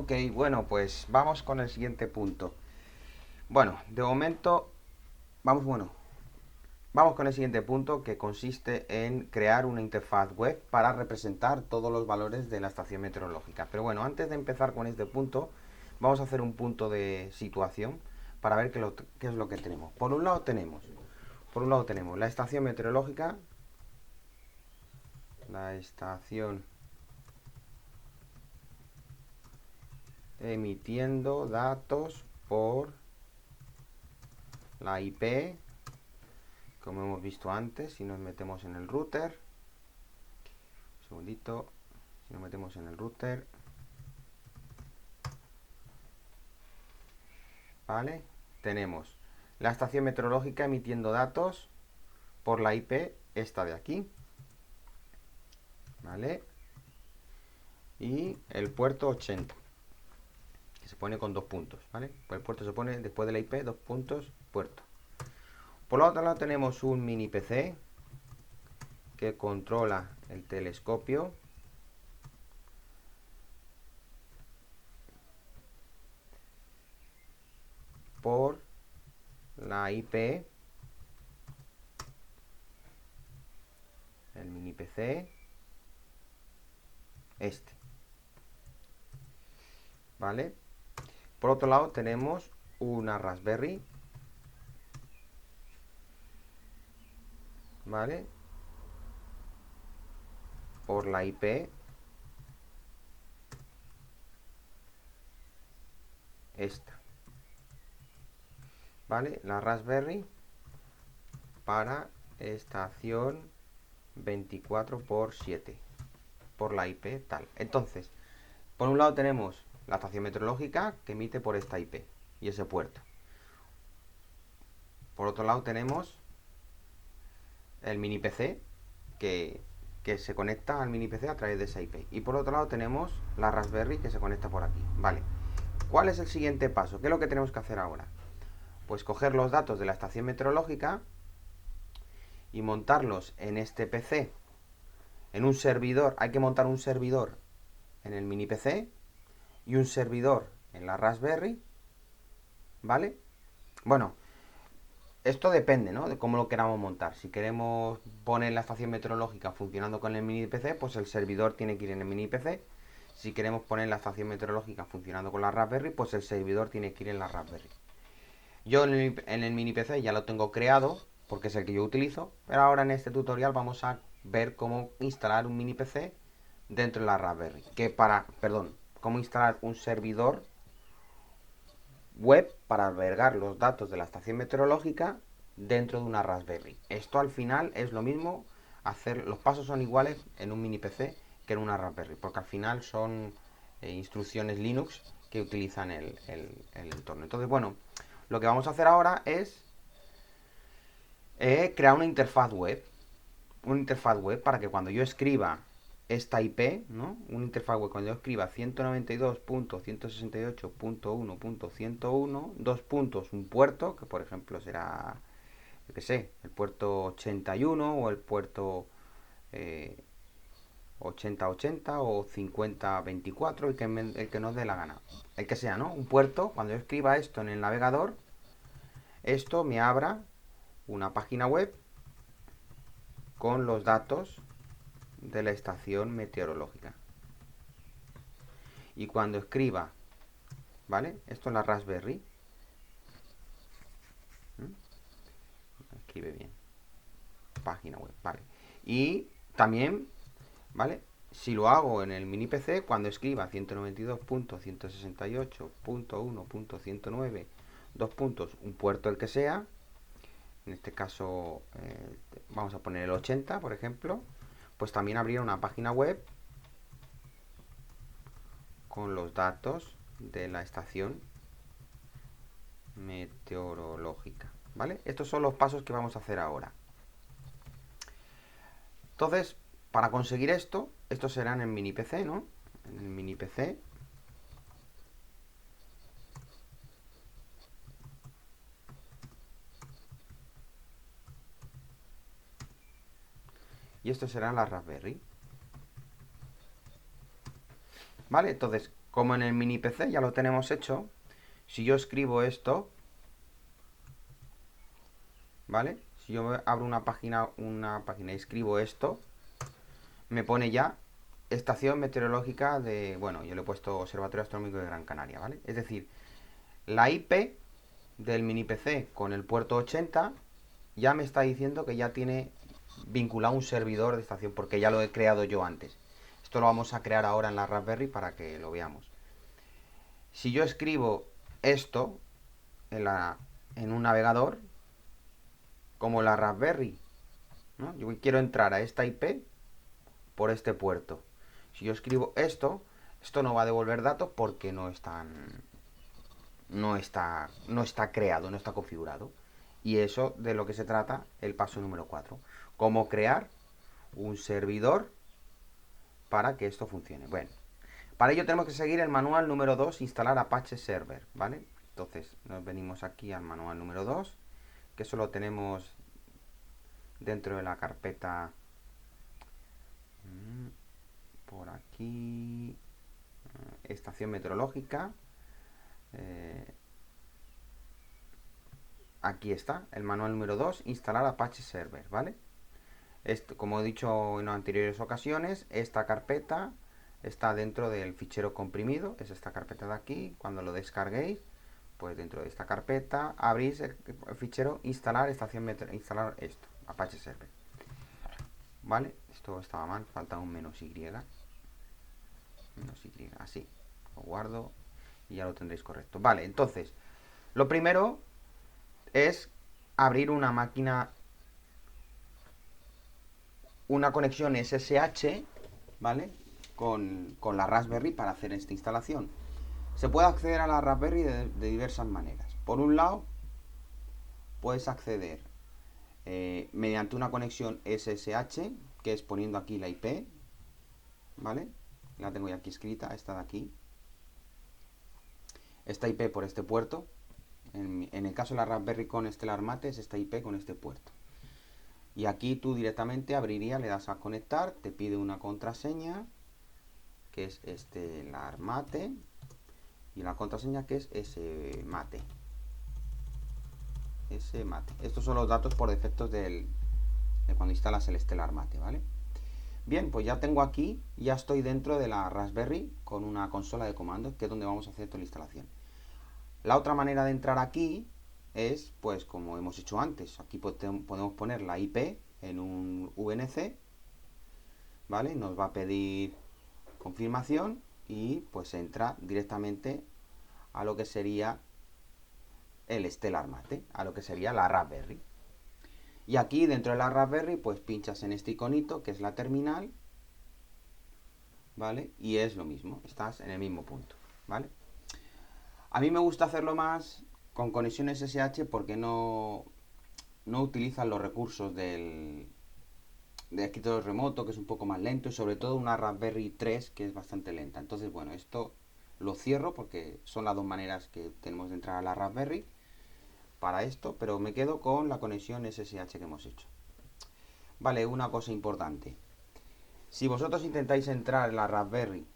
Ok, bueno, pues vamos con el siguiente punto. Bueno, de momento, vamos con el siguiente punto que consiste en crear una interfaz web para representar todos los valores de la estación meteorológica. Pero bueno, antes de empezar con este punto, vamos a hacer un punto de situación para ver qué es lo que tenemos. Por un lado tenemos la estación meteorológica, la estación emitiendo datos por la IP, como hemos visto antes. Si nos metemos en el router, un segundito, si nos metemos en el router, vale, tenemos la estación meteorológica emitiendo datos por la IP, esta de aquí, vale, y el puerto 80, que se pone con 2 puntos, vale. Pues el puerto se pone después de la IP, 2 puntos, puerto. Por otro lado tenemos un mini PC que controla el telescopio por la IP, el mini PC este, ¿vale? Por otro lado tenemos una Raspberry, ¿vale? Por la IP esta, ¿vale? La Raspberry para estación 24/7 por la IP tal. Entonces, por un lado tenemos la estación meteorológica que emite por esta IP y ese puerto. Por otro lado tenemos el mini PC que se conecta al mini PC a través de esa IP. Y por otro lado tenemos la Raspberry que se conecta por aquí. Vale. ¿Cuál es el siguiente paso? ¿Qué es lo que tenemos que hacer ahora? Pues coger los datos de la estación meteorológica y montarlos en este PC, en un servidor. Hay que montar un servidor en el mini PC y un servidor en la Raspberry, ¿vale? Bueno, esto depende, ¿no? De cómo lo queramos montar. Si queremos poner la estación meteorológica funcionando con el mini PC, pues el servidor tiene que ir en el mini PC. Si queremos poner la estación meteorológica funcionando con la Raspberry, pues el servidor tiene que ir en la Raspberry. Yo en el mini PC ya lo tengo creado, porque es el que yo utilizo, pero ahora en este tutorial vamos a ver cómo instalar un mini PC dentro de la Raspberry. Cómo instalar un servidor web para albergar los datos de la estación meteorológica dentro de una Raspberry. Esto al final es lo mismo, los pasos son iguales en un mini PC que en una Raspberry, porque al final son instrucciones Linux que utilizan el entorno. Entonces, bueno, lo que vamos a hacer ahora es crear una interfaz web para que cuando yo escriba esta IP, ¿no? Una interfaz web cuando yo escriba 192.168.1.101, dos puntos, un puerto, que por ejemplo será, yo qué sé, el puerto 81 o el puerto 8080 o 5024, el que nos dé la gana. El que sea, ¿no? Un puerto, cuando yo escriba esto en el navegador, esto me abra una página web con los datos de la estación meteorológica. Y cuando escriba, ¿vale? Esto es la Raspberry. Escribe bien. Página web, vale. Y también, ¿vale? Si lo hago en el mini PC, cuando escriba 192.168.1.109, dos puntos, un puerto el que sea, en este caso vamos a poner el 80, por ejemplo, pues también abrirá una página web con los datos de la estación meteorológica, ¿vale? Estos son los pasos que vamos a hacer ahora. Entonces, para conseguir esto será en el mini PC, ¿no? En el mini PC. Y esto será la Raspberry. ¿Vale? Entonces, como en el mini PC ya lo tenemos hecho, si yo escribo esto, ¿vale? Si yo abro una página y escribo esto, me pone ya estación meteorológica de, bueno, yo le he puesto Observatorio Astronómico de Gran Canaria, ¿vale? Es decir, la IP del mini PC con el puerto 80 ya me está diciendo que ya tiene vinculado un servidor de estación porque ya lo he creado yo antes. Esto lo vamos a crear ahora en la Raspberry para que lo veamos. Si yo escribo esto en un navegador, como la Raspberry, ¿no? Yo quiero entrar a esta IP por este puerto. Si yo escribo esto no va a devolver datos porque no está creado, no está configurado. Y eso de lo que se trata el paso número 4. Cómo crear un servidor para que esto funcione. Bueno, para ello tenemos que seguir el manual número 2, instalar Apache Server, ¿vale? Entonces nos venimos aquí al manual número 2, que eso lo tenemos dentro de la carpeta por aquí, estación meteorológica. Aquí está, el manual número 2, instalar Apache Server, ¿vale? Esto, como he dicho en anteriores ocasiones, esta carpeta está dentro del fichero comprimido, es esta carpeta de aquí. Cuando lo descarguéis, pues dentro de esta carpeta abrís el fichero instalar instalar esto, Apache Server. ¿Vale? Esto estaba mal, falta un -y. -y, así. Lo guardo y ya lo tendréis correcto. Vale, entonces, lo primero es abrir una máquina, una conexión SSH, ¿vale? Con la Raspberry para hacer esta instalación. Se puede acceder a la Raspberry de diversas maneras. Por un lado, puedes acceder mediante una conexión SSH, que es poniendo aquí la IP, ¿vale? La tengo ya aquí escrita, esta de aquí. Esta IP por este puerto. En el caso de la Raspberry con Stellar Mate es esta IP con este puerto. Y aquí tú directamente abrirías, le das a conectar, te pide una contraseña, que es Stellar Mate, y la contraseña que es smate. smate. Estos son los datos por defectos de cuando instalas el Stellar Mate, ¿vale? Bien, pues ya tengo aquí, ya estoy dentro de la Raspberry con una consola de comandos, que es donde vamos a hacer toda la instalación. La otra manera de entrar aquí es, pues como hemos hecho antes, aquí podemos poner la IP en un VNC, ¿vale? Nos va a pedir confirmación y pues entra directamente a lo que sería el Stellar Mate, a lo que sería la Raspberry. Y aquí dentro de la Raspberry pues pinchas en este iconito que es la terminal, ¿vale? Y es lo mismo, estás en el mismo punto, ¿vale? A mí me gusta hacerlo más con conexión SSH porque no utilizan los recursos del escritorio remoto, que es un poco más lento, y sobre todo una Raspberry 3 que es bastante lenta. Entonces, bueno, esto lo cierro porque son las dos maneras que tenemos de entrar a la Raspberry para esto, pero me quedo con la conexión SSH que hemos hecho. Vale, una cosa importante. Si vosotros intentáis entrar en la Raspberry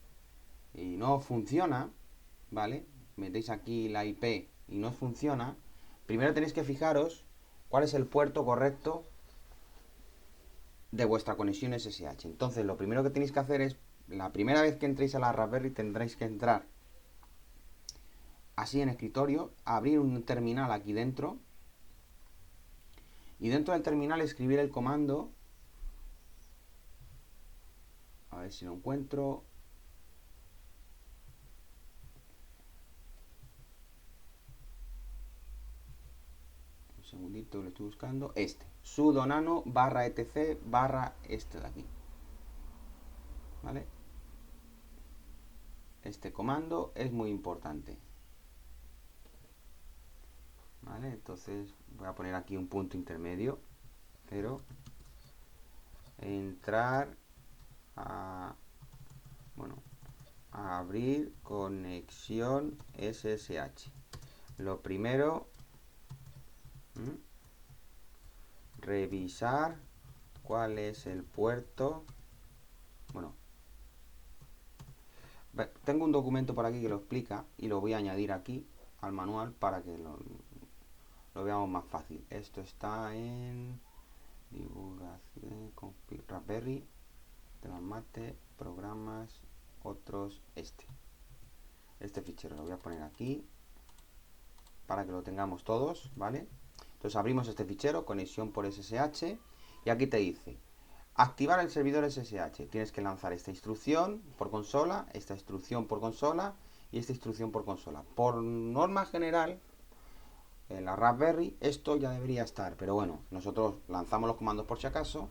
y no funciona, ¿vale? Metéis aquí la IP y no funciona, primero tenéis que fijaros cuál es el puerto correcto de vuestra conexión SSH. Entonces, lo primero que tenéis que hacer es, la primera vez que entréis a la Raspberry tendréis que entrar así en escritorio, abrir un terminal aquí dentro y dentro del terminal escribir el comando, a ver si lo encuentro, un segundito, lo estoy buscando, sudo nano /etc de aquí, ¿vale? Este comando es muy importante, ¿vale? Entonces voy a poner aquí un punto intermedio, pero entrar a, bueno, a abrir conexión SSH. Lo primero, revisar cuál es el puerto. Bueno, Tengo un documento por aquí que lo explica y lo voy a añadir aquí al manual para que lo veamos más fácil. Esto está en divulgación, Raspberry, temas mate, programas, otros, este fichero lo voy a poner aquí para que lo tengamos todos, ¿vale? Entonces abrimos este fichero, conexión por SSH, y aquí te dice activar el servidor SSH. Tienes que lanzar esta instrucción por consola, esta instrucción por consola y esta instrucción por consola. Por norma general, en la Raspberry esto ya debería estar, pero bueno, nosotros lanzamos los comandos por si acaso.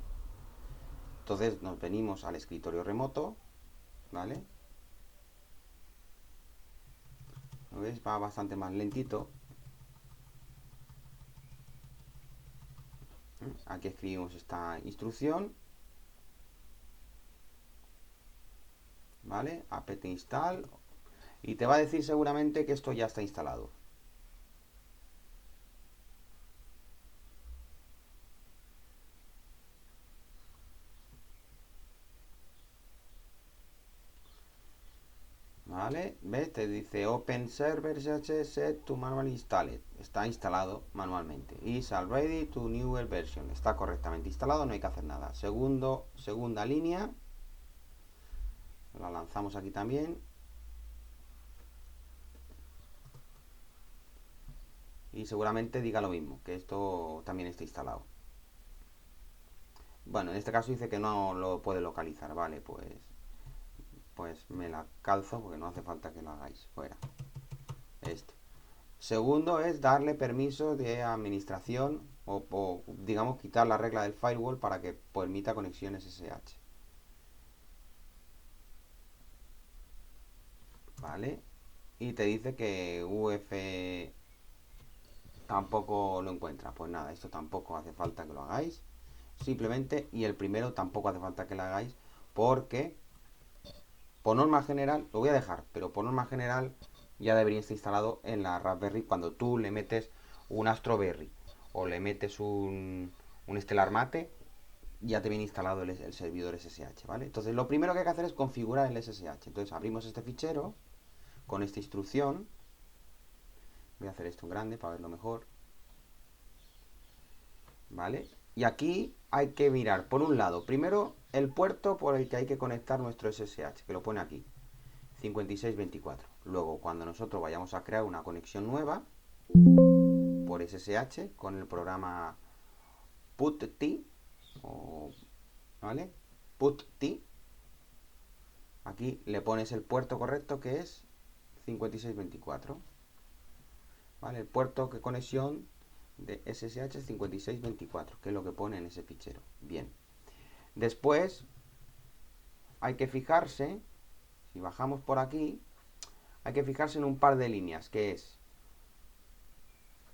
Entonces nos venimos al escritorio remoto, ¿vale? ¿Lo ves? Va bastante más lentito. Aquí escribimos esta instrucción, ¿vale? apt install, y te va a decir seguramente que esto ya está instalado. ¿Vale? ¿Ves? Te dice Open Server SSH set to manually installed. Está instalado manualmente. Is already to newer version. Está correctamente instalado, no hay que hacer nada. Segunda línea. La lanzamos aquí también. Y seguramente diga lo mismo, que esto también está instalado. Bueno, en este caso dice que no lo puede localizar. Vale, pues me la calzo porque no hace falta que lo hagáis. Fuera. Segundo es darle permiso de administración o digamos quitar la regla del firewall para que permita conexiones SSH. ¿Vale? Y te dice que UF tampoco lo encuentra. Pues nada, esto tampoco hace falta que lo hagáis. Simplemente, y el primero tampoco hace falta que lo hagáis porque por norma general, lo voy a dejar, pero por norma general ya debería estar instalado en la Raspberry cuando tú le metes un Astroberry o le metes un Stellar Mate, ya te viene instalado el servidor SSH, ¿vale? Entonces lo primero que hay que hacer es configurar el SSH. Entonces abrimos este fichero con esta instrucción. Voy a hacer esto en grande para verlo mejor. ¿Vale? Y aquí hay que mirar, por un lado, primero el puerto por el que hay que conectar nuestro SSH, que lo pone aquí, 5624. Luego, cuando nosotros vayamos a crear una conexión nueva por SSH con el programa PuTTY, ¿vale? PuTTY, aquí le pones el puerto correcto que es 5624. ¿Vale? El puerto de conexión de SSH es 5624, que es lo que pone en ese fichero. Bien. Después hay que fijarse, si bajamos por aquí, hay que fijarse en un par de líneas, que es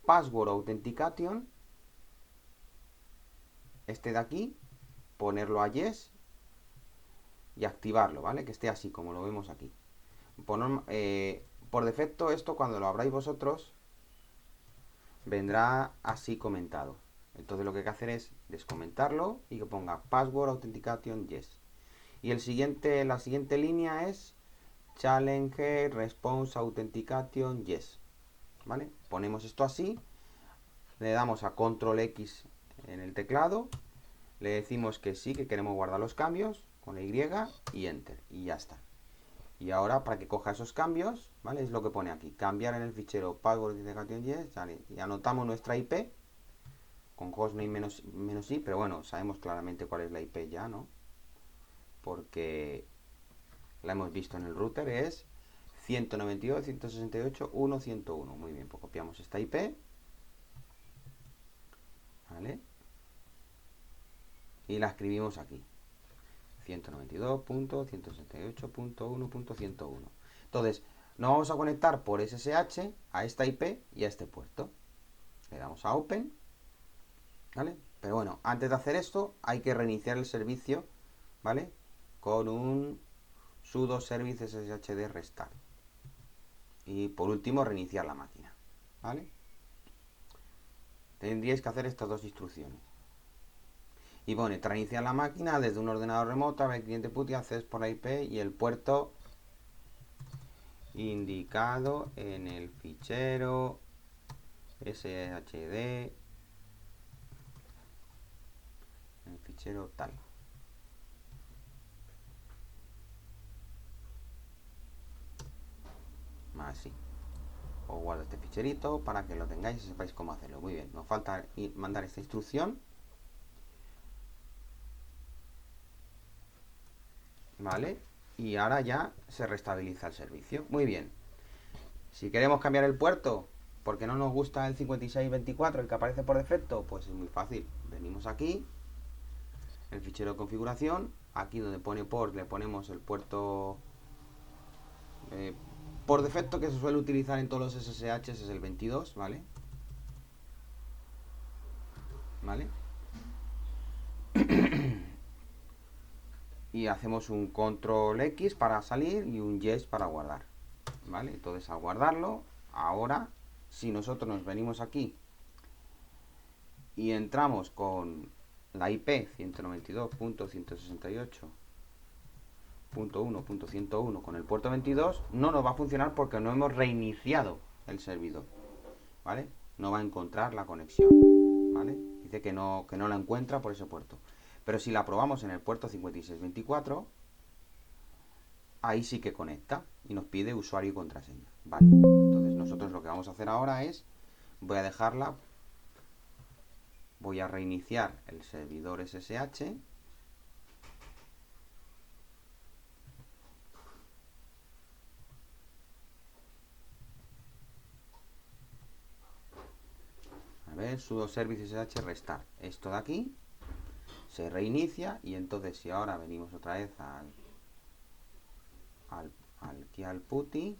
Password Authentication, este de aquí, ponerlo a Yes y activarlo, ¿vale? Que esté así, como lo vemos aquí. Por defecto, esto cuando lo abráis vosotros, vendrá así comentado. Entonces lo que hay que hacer es descomentarlo y que ponga Password Authentication Yes. Y la siguiente línea es Challenge Response Authentication Yes. ¿Vale? Ponemos esto así, le damos a Control X en el teclado, le decimos que sí, que queremos guardar los cambios con la Y y Enter. Y ya está. Y ahora para que coja esos cambios, ¿vale? Es lo que pone aquí. Cambiar en el fichero Password Authentication Yes, ¿vale? Y anotamos nuestra IP con hostname menos i, pero bueno, sabemos claramente cuál es la IP ya, ¿no? Porque la hemos visto en el router, es 192.168.1.101. Muy bien, pues copiamos esta IP, ¿vale? Y la escribimos aquí. 192.168.1.101. Entonces, nos vamos a conectar por SSH a esta IP y a este puerto. Le damos a Open, ¿vale? Pero bueno, antes de hacer esto, hay que reiniciar el servicio, ¿vale? Con un sudo service sshd restart. Y por último, reiniciar la máquina, ¿vale? Tendríais que hacer estas dos instrucciones. Y pone, reiniciar la máquina desde un ordenador remoto, abre el cliente PuTTY, accedes por la IP y el puerto indicado en el fichero shd, en el fichero tal. Así. Os guardo este ficherito para que lo tengáis y sepáis cómo hacerlo. Muy bien, nos falta mandar esta instrucción. Vale, y ahora ya se restabiliza el servicio. Muy bien. Si queremos cambiar el puerto porque no nos gusta el 5624, el que aparece por defecto, pues es muy fácil. Venimos aquí, el fichero de configuración, aquí donde pone port le ponemos el puerto por defecto que se suele utilizar en todos los SSH, es el 22, ¿vale? ¿Vale? Y hacemos un control X para salir y un yes para guardar, ¿vale? Entonces al guardarlo, ahora si nosotros nos venimos aquí y entramos con la IP 192.168.1.101 con el puerto 22, no nos va a funcionar porque no hemos reiniciado el servidor, ¿vale? No va a encontrar la conexión, ¿vale? Dice que no la encuentra por ese puerto. Pero si la probamos en el puerto 5624, ahí sí que conecta y nos pide usuario y contraseña, ¿vale? Entonces nosotros lo que vamos a hacer ahora es, voy a reiniciar el servidor SSH. A ver, sudo service SSH restart. Esto de aquí se reinicia y entonces si ahora venimos otra vez aquí al PuTTY,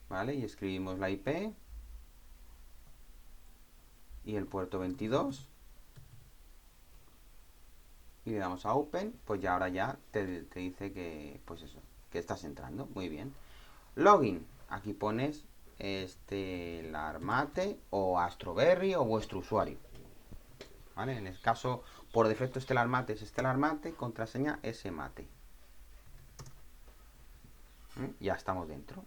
¿vale? Y escribimos la IP y el puerto 22 y le damos a Open, pues ya ahora ya te dice que, pues eso, que estás entrando. Muy bien. Login. Aquí pones Larmate o Astroberry o vuestro usuario, ¿vale? En el caso, por defecto Stellarmate es Stellarmate, contraseña smate. Ya estamos dentro.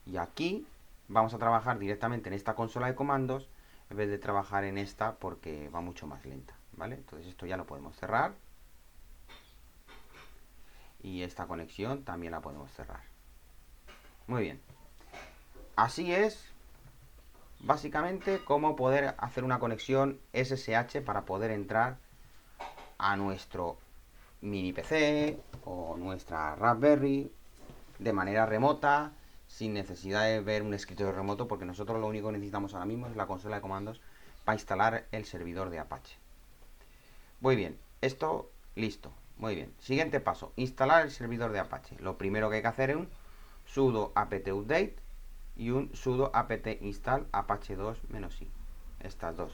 Y aquí vamos a trabajar directamente en esta consola de comandos en vez de trabajar en esta porque va mucho más lenta, ¿vale? Entonces esto ya lo podemos cerrar. Y esta conexión también la podemos cerrar. Muy bien. Así es básicamente cómo poder hacer una conexión SSH para poder entrar a nuestro mini PC o nuestra Raspberry de manera remota, sin necesidad de ver un escritorio remoto, porque nosotros lo único que necesitamos ahora mismo es la consola de comandos para instalar el servidor de Apache. Muy bien, esto listo. Muy bien, siguiente paso, instalar el servidor de Apache. Lo primero que hay que hacer es un sudo apt update y un sudo apt install apache 2-i. Estas dos.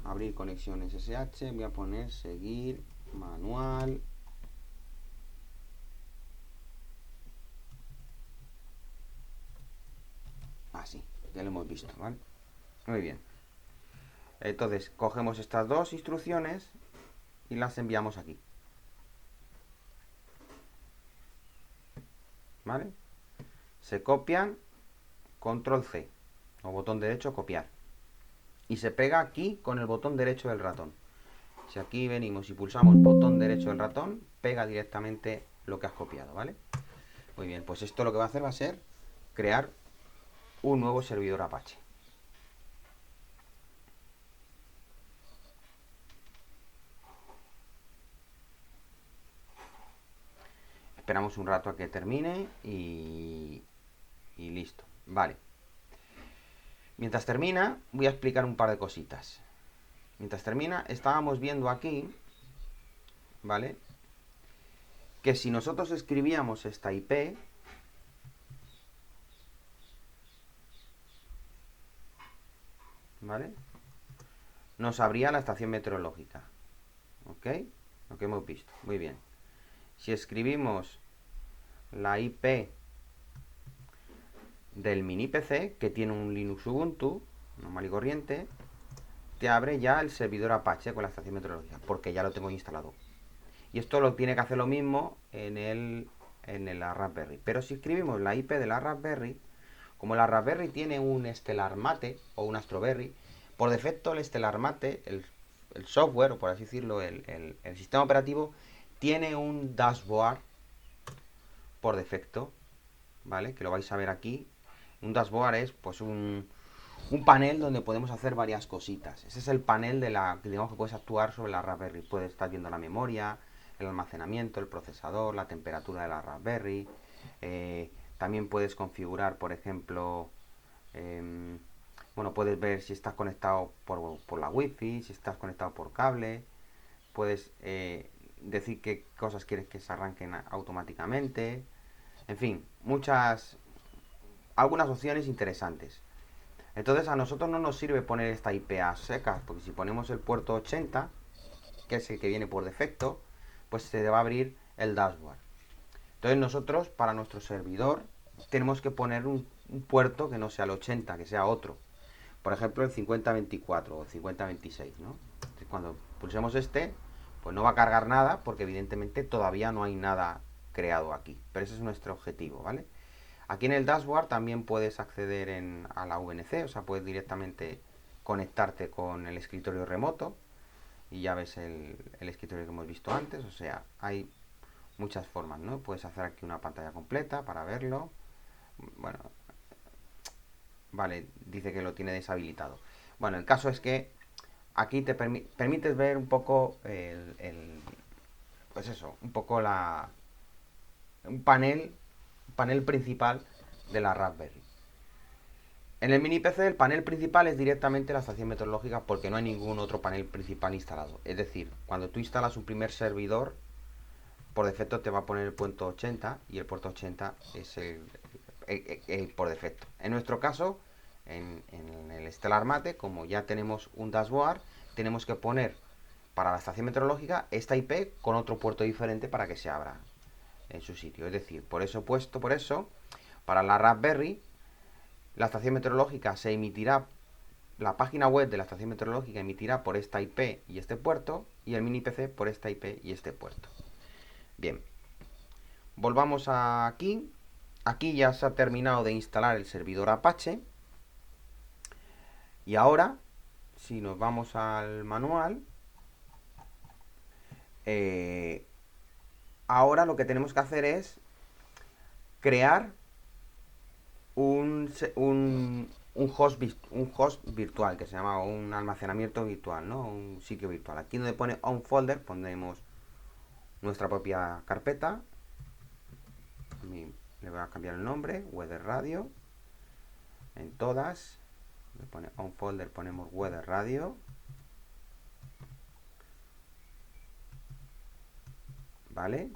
Abrir conexión SSH, voy a poner seguir manual. Así, ya lo hemos visto, ¿vale? Muy bien. Entonces, cogemos estas dos instrucciones y las enviamos aquí. ¿Vale? Se copian, control C, o botón derecho, copiar. Y se pega aquí con el botón derecho del ratón. Si aquí venimos y pulsamos botón derecho del ratón, pega directamente lo que has copiado, ¿vale? Muy bien, pues esto lo que va a hacer va a ser crear un nuevo servidor Apache. Esperamos un rato a que termine y listo. Vale. Mientras termina, voy a explicar un par de cositas. Mientras termina, estábamos viendo aquí, ¿vale? Que si nosotros escribíamos esta IP, ¿vale? Nos abría la estación meteorológica. ¿Ok? Lo que hemos visto. Muy bien. Si escribimos la IP del mini PC, que tiene un Linux Ubuntu, normal y corriente, te abre ya el servidor Apache con la estación meteorológica, porque ya lo tengo instalado. Y esto lo tiene que hacer lo mismo en la Raspberry. Pero si escribimos la IP de la Raspberry, como la Raspberry tiene un Stellar Mate o un Astroberry, por defecto el Stellar Mate, el software, o por así decirlo, el sistema operativo, tiene un dashboard por defecto, ¿vale? Que lo vais a ver aquí. Un dashboard es pues un panel donde podemos hacer varias cositas. Ese es el panel de la que digamos que puedes actuar sobre la Raspberry. Puedes estar viendo la memoria, el almacenamiento, el procesador, la temperatura de la Raspberry. También puedes configurar, por ejemplo, bueno, puedes ver si estás conectado por la Wi-Fi, si estás conectado por cable. Puedes decir qué cosas quieres que se arranquen automáticamente. En fin, algunas opciones interesantes. Entonces a nosotros no nos sirve poner esta IP a secas, porque si ponemos el puerto 80, que es el que viene por defecto, pues se va a abrir el dashboard. Entonces nosotros, para nuestro servidor, tenemos que poner un puerto que no sea el 80, que sea otro. Por ejemplo, el 5024 o el 5026, ¿no? Entonces, cuando pulsemos este, pues no va a cargar nada, porque evidentemente todavía no hay nada creado aquí. Pero ese es nuestro objetivo, ¿vale? Aquí en el dashboard también puedes acceder a la VNC, o sea, puedes directamente conectarte con el escritorio remoto y ya ves el escritorio que hemos visto antes, o sea, hay muchas formas, ¿no? Puedes hacer aquí una pantalla completa para verlo. Bueno, vale, dice que lo tiene deshabilitado. Bueno, el caso es que aquí te permites ver un poco pues eso, un poco un panel principal de la Raspberry. En el mini PC el panel principal es directamente la estación meteorológica porque no hay ningún otro panel principal instalado. Es decir, cuando tú instalas un primer servidor, por defecto te va a poner el puerto 80 y el puerto 80 es el por defecto. En nuestro caso, en el Stellar Mate, como ya tenemos un dashboard, tenemos que poner para la estación meteorológica esta IP con otro puerto diferente para que se abra en su sitio. Es decir, por eso, para la Raspberry, la estación meteorológica se emitirá, la página web de la estación meteorológica emitirá por esta IP y este puerto, y el mini PC por esta IP y este puerto. Bien, volvamos aquí. Aquí ya se ha terminado de instalar el servidor Apache. Y ahora, si nos vamos al manual, ahora lo que tenemos que hacer es crear un host virtual, que se llama un almacenamiento virtual, ¿no? Un sitio virtual. Aquí donde pone on folder pondremos nuestra propia carpeta. Le voy a cambiar el nombre, Weather Radio. En todas, le pone on folder, ponemos Weather Radio. ¿Vale?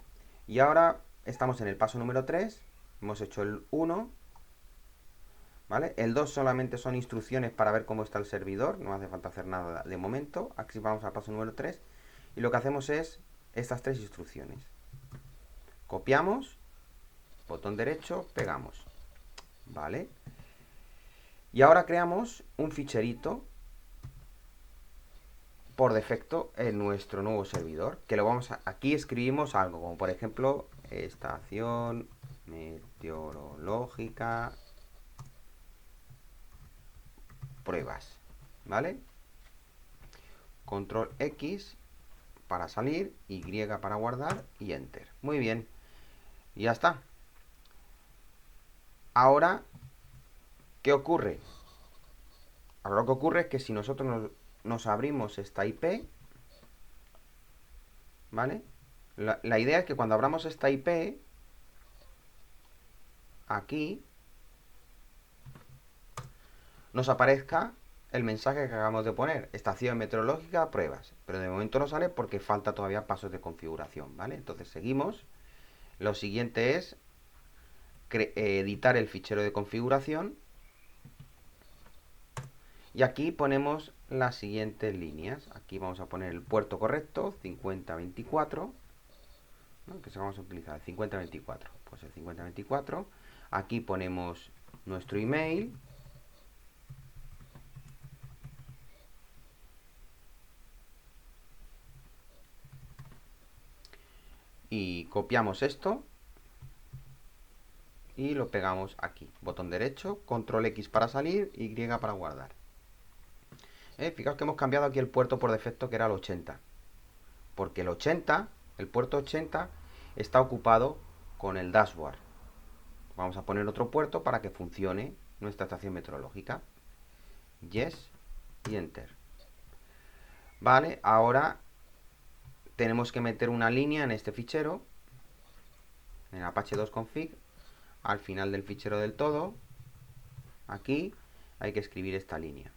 Y ahora estamos en el paso número 3. Hemos hecho el 1. ¿Vale? El 2 solamente son instrucciones para ver cómo está el servidor. No hace falta hacer nada de momento. Aquí vamos al paso número 3. Y lo que hacemos es estas 3 instrucciones. Copiamos, botón derecho, pegamos. ¿Vale? Y ahora creamos un ficherito por defecto en nuestro nuevo servidor, que lo vamos aquí escribimos algo, como por ejemplo estación meteorológica pruebas, ¿vale? Control X para salir, Y para guardar y Enter. Muy bien, y ya está. Ahora, ¿qué ocurre? Ahora lo que ocurre es que si nosotros nos abrimos esta IP, ¿vale? La idea es que cuando abramos esta IP, aquí nos aparezca el mensaje que acabamos de poner, estación meteorológica, pruebas. Pero de momento no sale porque falta todavía pasos de configuración, ¿vale? Entonces seguimos. Lo siguiente es editar el fichero de configuración. Y aquí ponemos las siguientes líneas. Aquí vamos a poner el puerto correcto, 5024. ¿No? Que se vamos a utilizar el 5024. Pues el 5024. Aquí ponemos nuestro email. y copiamos esto y lo pegamos aquí. Botón derecho, control X para salir, Y para guardar. Fijaos que hemos cambiado aquí el puerto por defecto, que era el 80. Porque el 80, el puerto 80, está ocupado con el dashboard. Vamos a poner otro puerto para que funcione nuestra estación meteorológica. Yes y Enter. Vale, ahora tenemos que meter una línea en este fichero, en Apache 2config, al final del fichero del todo. Aquí hay que escribir esta línea.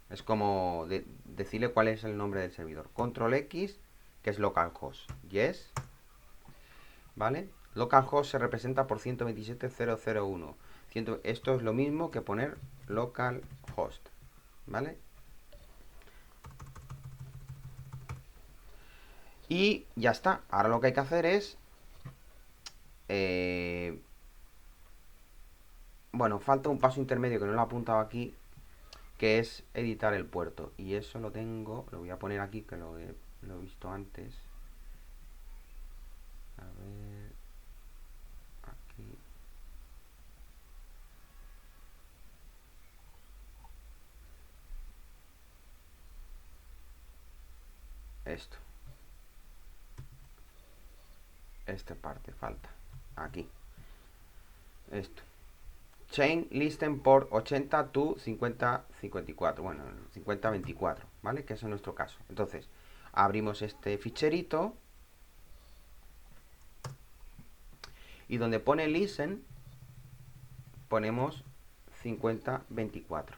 Es como decirle cuál es el nombre del servidor. Control X, que es localhost. Yes. ¿Vale? Localhost se representa por 127.0.0.1. Esto es lo mismo que poner localhost. ¿Vale? Y ya está. Ahora lo que hay que hacer es... bueno, falta un paso intermedio que no lo he apuntado aquí, que es editar el puerto. Y eso lo tengo... Lo voy a poner aquí, que lo he visto antes. A ver... Aquí... Esto. Esta parte falta. Aquí. Esto. Chain listen por 80 to 5054. Bueno, 5024, ¿vale? Que es en nuestro caso. Entonces, abrimos este ficherito. Y donde pone listen, ponemos 5024.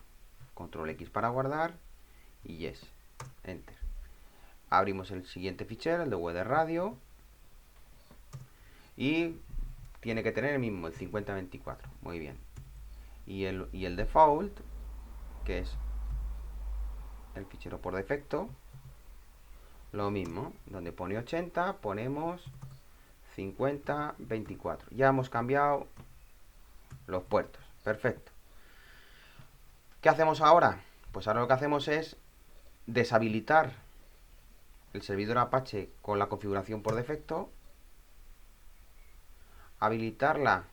Control X para guardar. Y yes. Enter. Abrimos el siguiente fichero, el de Weather Radio. Y tiene que tener el mismo, el 5024. Muy bien. Y el default, que es el fichero por defecto, lo mismo. Donde pone 80, ponemos 5024. Ya hemos cambiado los puertos. Perfecto. ¿Qué hacemos ahora? Pues ahora lo que hacemos es deshabilitar el servidor Apache con la configuración por defecto, habilitarla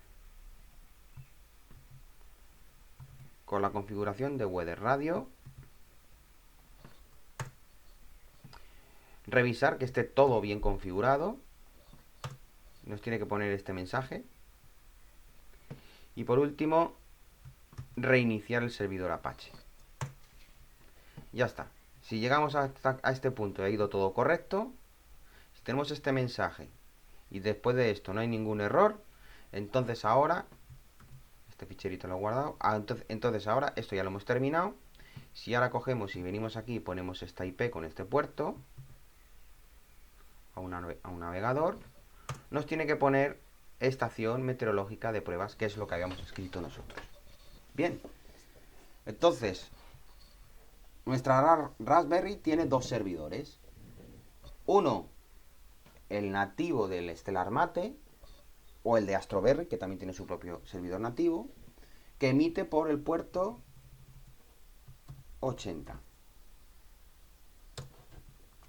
con la configuración de Weather Radio, revisar que esté todo bien configurado, nos tiene que poner este mensaje, y por último reiniciar el servidor Apache. Ya está. Si llegamos a este punto y ha ido todo correcto, si tenemos este mensaje y después de esto no hay ningún error, entonces ahora, este ficherito lo he guardado, entonces ahora esto ya lo hemos terminado. Si ahora cogemos y venimos aquí y ponemos esta IP con este puerto a un navegador, nos tiene que poner estación meteorológica de pruebas, que es lo que habíamos escrito nosotros. Bien, entonces nuestra Raspberry tiene dos servidores. Uno, el nativo del Stellar Mate, o el de Astroberry, que también tiene su propio servidor nativo, que emite por el puerto 80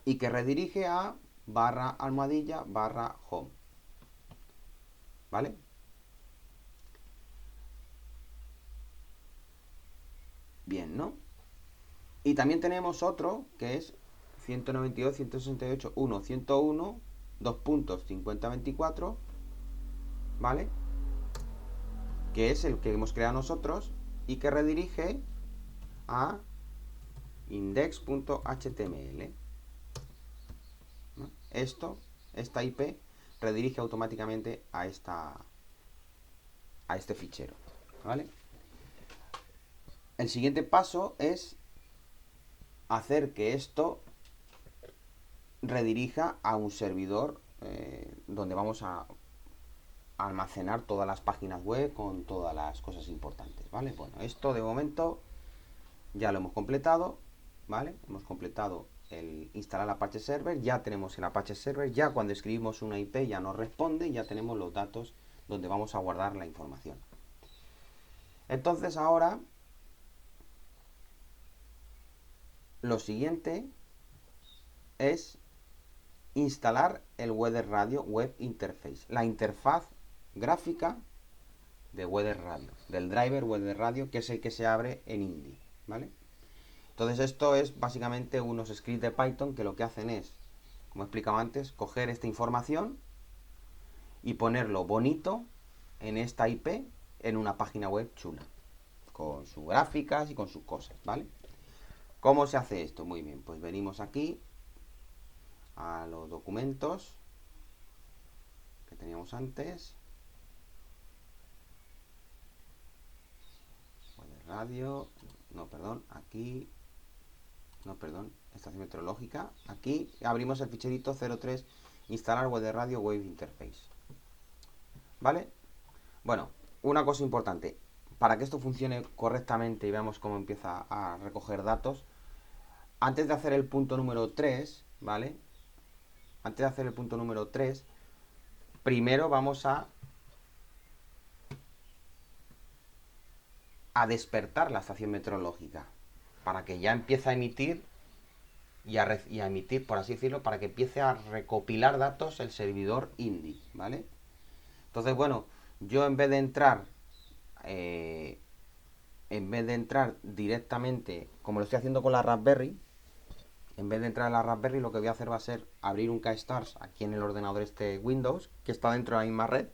y que redirige a /almohadilla/home. ¿Vale? Bien, ¿no? Y también tenemos otro que es 192.168.1.101 2.5024, ¿vale? Que es el que hemos creado nosotros y que redirige a index.html. ¿no? Esta IP redirige automáticamente a este fichero, ¿vale? El siguiente paso es hacer que esto redirija a un servidor donde vamos a almacenar todas las páginas web con todas las cosas importantes, ¿vale? Bueno, esto de momento ya lo hemos completado, ¿vale? Hemos completado el instalar Apache Server, ya tenemos el Apache Server, ya cuando escribimos una IP ya nos responde, ya tenemos los datos donde vamos a guardar la información. Entonces ahora lo siguiente es instalar el Weather Radio Web Interface, la interfaz gráfica de Weather Radio, del driver Weather Radio, que es el que se abre en Indy, ¿vale? Entonces esto es básicamente unos scripts de Python que lo que hacen es, como explicaba antes, coger esta información y ponerlo bonito en esta IP en una página web chula, con sus gráficas y con sus cosas, ¿vale? ¿Cómo se hace esto? Muy bien, pues venimos aquí a los documentos que teníamos antes. Radio, no, perdón, aquí, no, perdón, estación meteorológica. Aquí abrimos el ficherito 03, instalar Weather Radio Web Interface. ¿Vale? Bueno, una cosa importante, para que esto funcione correctamente y veamos cómo empieza a recoger datos, antes de hacer el punto número 3, ¿vale? Antes de hacer el punto número 3, primero vamos a despertar la estación meteorológica para que ya empiece a emitir y a emitir, por así decirlo, para que empiece a recopilar datos el servidor Indy, ¿vale? Entonces, bueno, yo en vez de entrar directamente, como lo estoy haciendo con la Raspberry, en vez de entrar en la Raspberry, lo que voy a hacer va a ser abrir un KStars aquí en el ordenador este Windows, que está dentro de la misma red,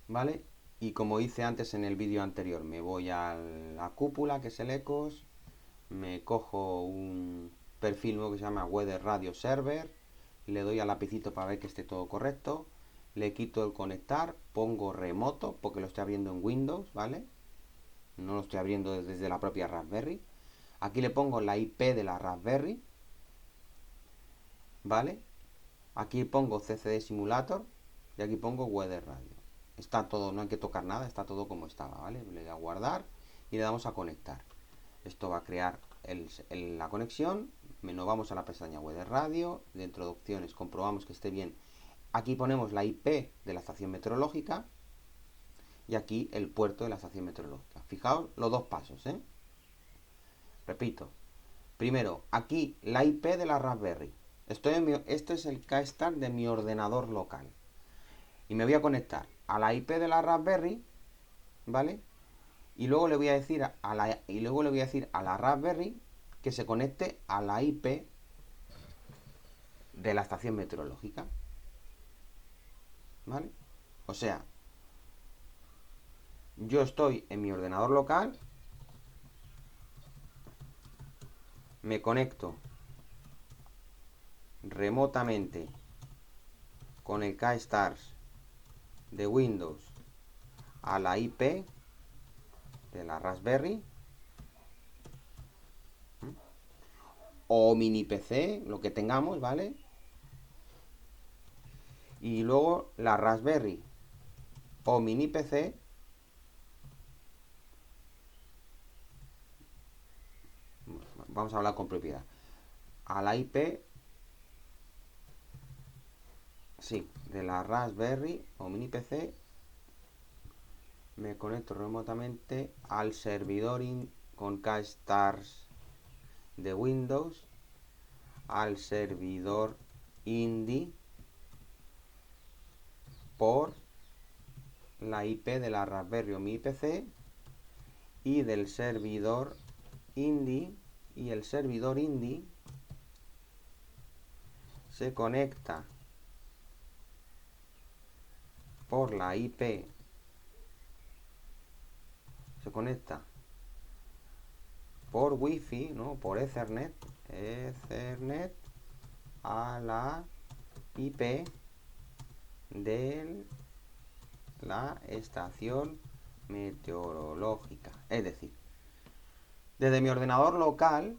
¿vale? Y como hice antes en el vídeo anterior, me voy a la cúpula, que es el ECOS, me cojo un perfil nuevo que se llama Weather Radio Server, le doy al lapicito para ver que esté todo correcto, le quito el conectar, pongo remoto, porque lo estoy abriendo en Windows, ¿vale? No lo estoy abriendo desde la propia Raspberry. Aquí le pongo la IP de la Raspberry, ¿vale? Aquí pongo CCD Simulator y aquí pongo Weather Radio. Está todo, no hay que tocar nada, está todo como estaba, ¿vale? Le doy a guardar y le damos a conectar. Esto va a crear la conexión. Nos vamos a la pestaña Weather Radio. Dentro de opciones comprobamos que esté bien. Aquí ponemos la IP de la estación meteorológica y aquí el puerto de la estación meteorológica. Fijaos los dos pasos, ¿eh? Repito. Primero, aquí la IP de la Raspberry. Esto es el KStart de mi ordenador local. Y me voy a conectar a la IP de la Raspberry, ¿vale? Y luego le voy a decir a la Raspberry que se conecte a la IP de la estación meteorológica, ¿vale? O sea, yo estoy en mi ordenador local, me conecto remotamente con el KStars de Windows a la IP de la Raspberry o mini PC, lo que tengamos, ¿vale? Y luego la Raspberry o mini PC vamos a hablar con propiedad a la IP, sí, de la Raspberry o mini PC. Me conecto remotamente al servidor con KStars de Windows, al servidor Indy por la IP de la Raspberry o mi PC y del servidor Indy, y el servidor Indy se conecta por la IP, se conecta por Wi-Fi, ¿no? Por Ethernet a la IP de la estación meteorológica. Es decir, desde mi ordenador local,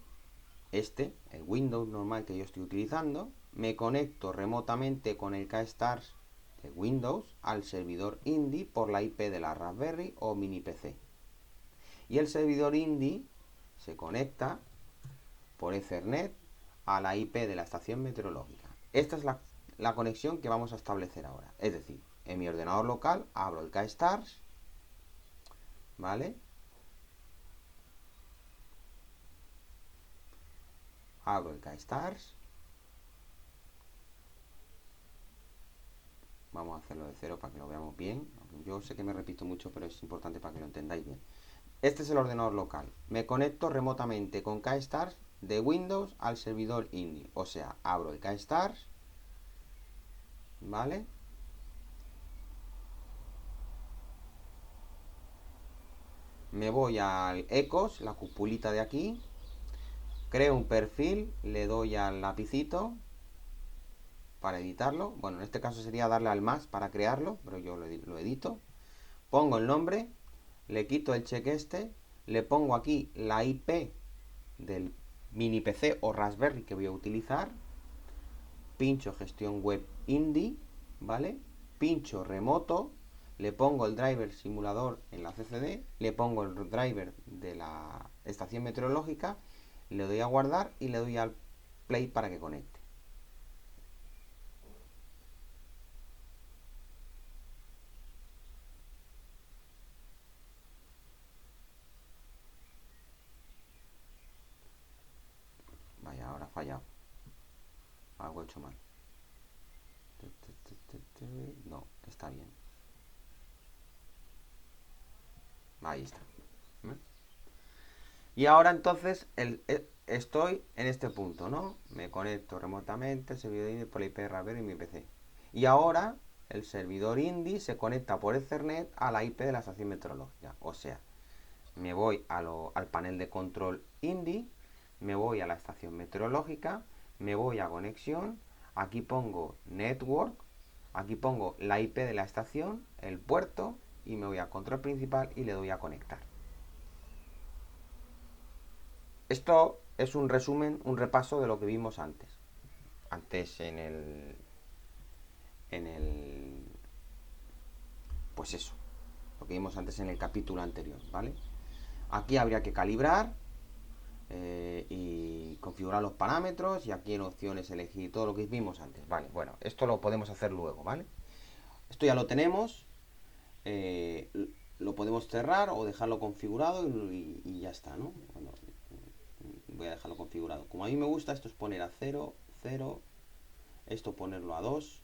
el Windows normal que yo estoy utilizando, me conecto remotamente con el KStars de Windows al servidor Indy por la IP de la Raspberry o mini PC. Y el servidor Indy se conecta por Ethernet a la IP de la estación meteorológica. Esta es la conexión que vamos a establecer ahora. Es decir, en mi ordenador local abro el KStars, ¿vale? Abro el KStars Vamos a hacerlo de cero para que lo veamos bien. Yo sé que me repito mucho, pero es importante para que lo entendáis bien. Este es el ordenador local. Me conecto remotamente con KStars de Windows al servidor Indy. O sea, abro el KStars, ¿vale? Me voy al Ecos, la cupulita de aquí. Creo un perfil, le doy al lapicito para editarlo. Bueno, en este caso sería darle al más para crearlo, pero yo lo edito. Pongo el nombre, le quito el check este, le pongo aquí la IP del mini PC o Raspberry que voy a utilizar. Pincho gestión web Indy, ¿vale? Pincho remoto, le pongo el driver simulador en la CCD, le pongo el driver de la estación meteorológica, le doy a guardar y le doy al play para que conecte. Vaya, ahora ha fallado. Algo he hecho mal. No, está bien. Ahí está. Y ahora entonces estoy en este punto, ¿no? Me conecto remotamente, servidor Indy por la IP de Raspberry y mi PC. Y ahora el servidor Indy se conecta por Ethernet a la IP de la estación meteorológica. O sea, me voy al panel de control Indy, me voy a la estación meteorológica, me voy a conexión, aquí pongo network, aquí pongo la IP de la estación, el puerto, y me voy a control principal y le doy a conectar. Esto es un resumen, un repaso de lo que vimos antes. Antes en el pues eso, lo que vimos antes en el capítulo anterior, ¿vale? Aquí habría que calibrar y configurar los parámetros, y aquí en opciones elegir todo lo que vimos antes, ¿vale? Bueno, esto lo podemos hacer luego, ¿vale? Esto ya lo tenemos, eh, lo podemos cerrar o dejarlo configurado y ya está, ¿no? Bueno, voy a dejarlo configurado. Como a mí me gusta, esto es poner a 0, 0, esto ponerlo a 2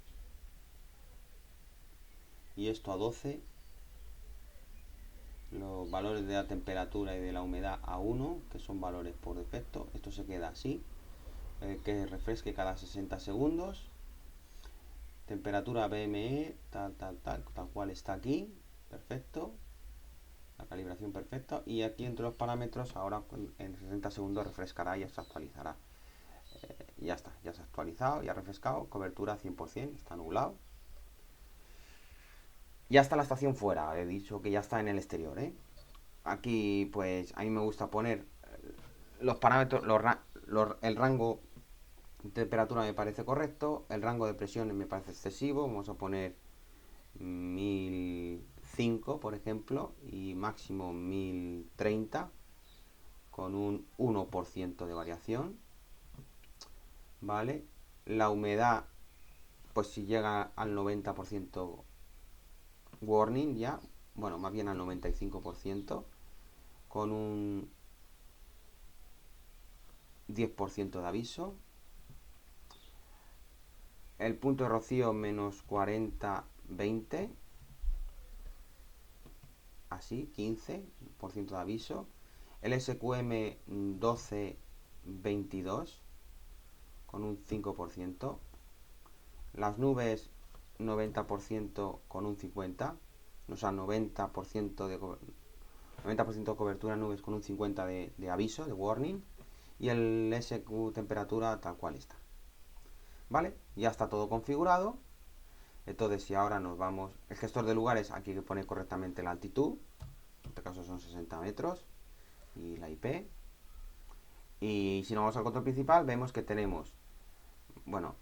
y esto a 12, los valores de la temperatura y de la humedad a 1, que son valores por defecto. Esto se queda así, que refresque cada 60 segundos. Temperatura BME, tal cual está aquí, perfecto. La calibración perfecta. Y aquí entre los parámetros, ahora en 60 segundos refrescará y ya se actualizará. Ya está, ya se ha actualizado, ya ha refrescado. Cobertura 100%, está nublado. Ya está la estación fuera, he dicho que ya está en el exterior, ¿eh? Aquí, pues, a mí me gusta poner los parámetros, el rango de temperatura me parece correcto, el rango de presión me parece excesivo, vamos a poner 1005, por ejemplo, y máximo 1030, con un 1% de variación, ¿vale? La humedad, pues si llega al 90% warning ya, bueno, más bien al 95%, con un 10% de aviso. El punto de rocío menos 40, 20, así, 15% de aviso. El SQM 12, 22, con un 5%. Las nubes 90% con un 50%, o sea, 90% de 90% de cobertura en nubes con un 50% de aviso, de warning. Y el SQ temperatura tal cual está. ¿Vale? Ya está todo configurado. Entonces, si ahora nos vamos, el gestor de lugares, aquí hay que poner correctamente la altitud, en este caso son 60 metros, y la IP. Y si nos vamos al control principal, vemos que tenemos, bueno,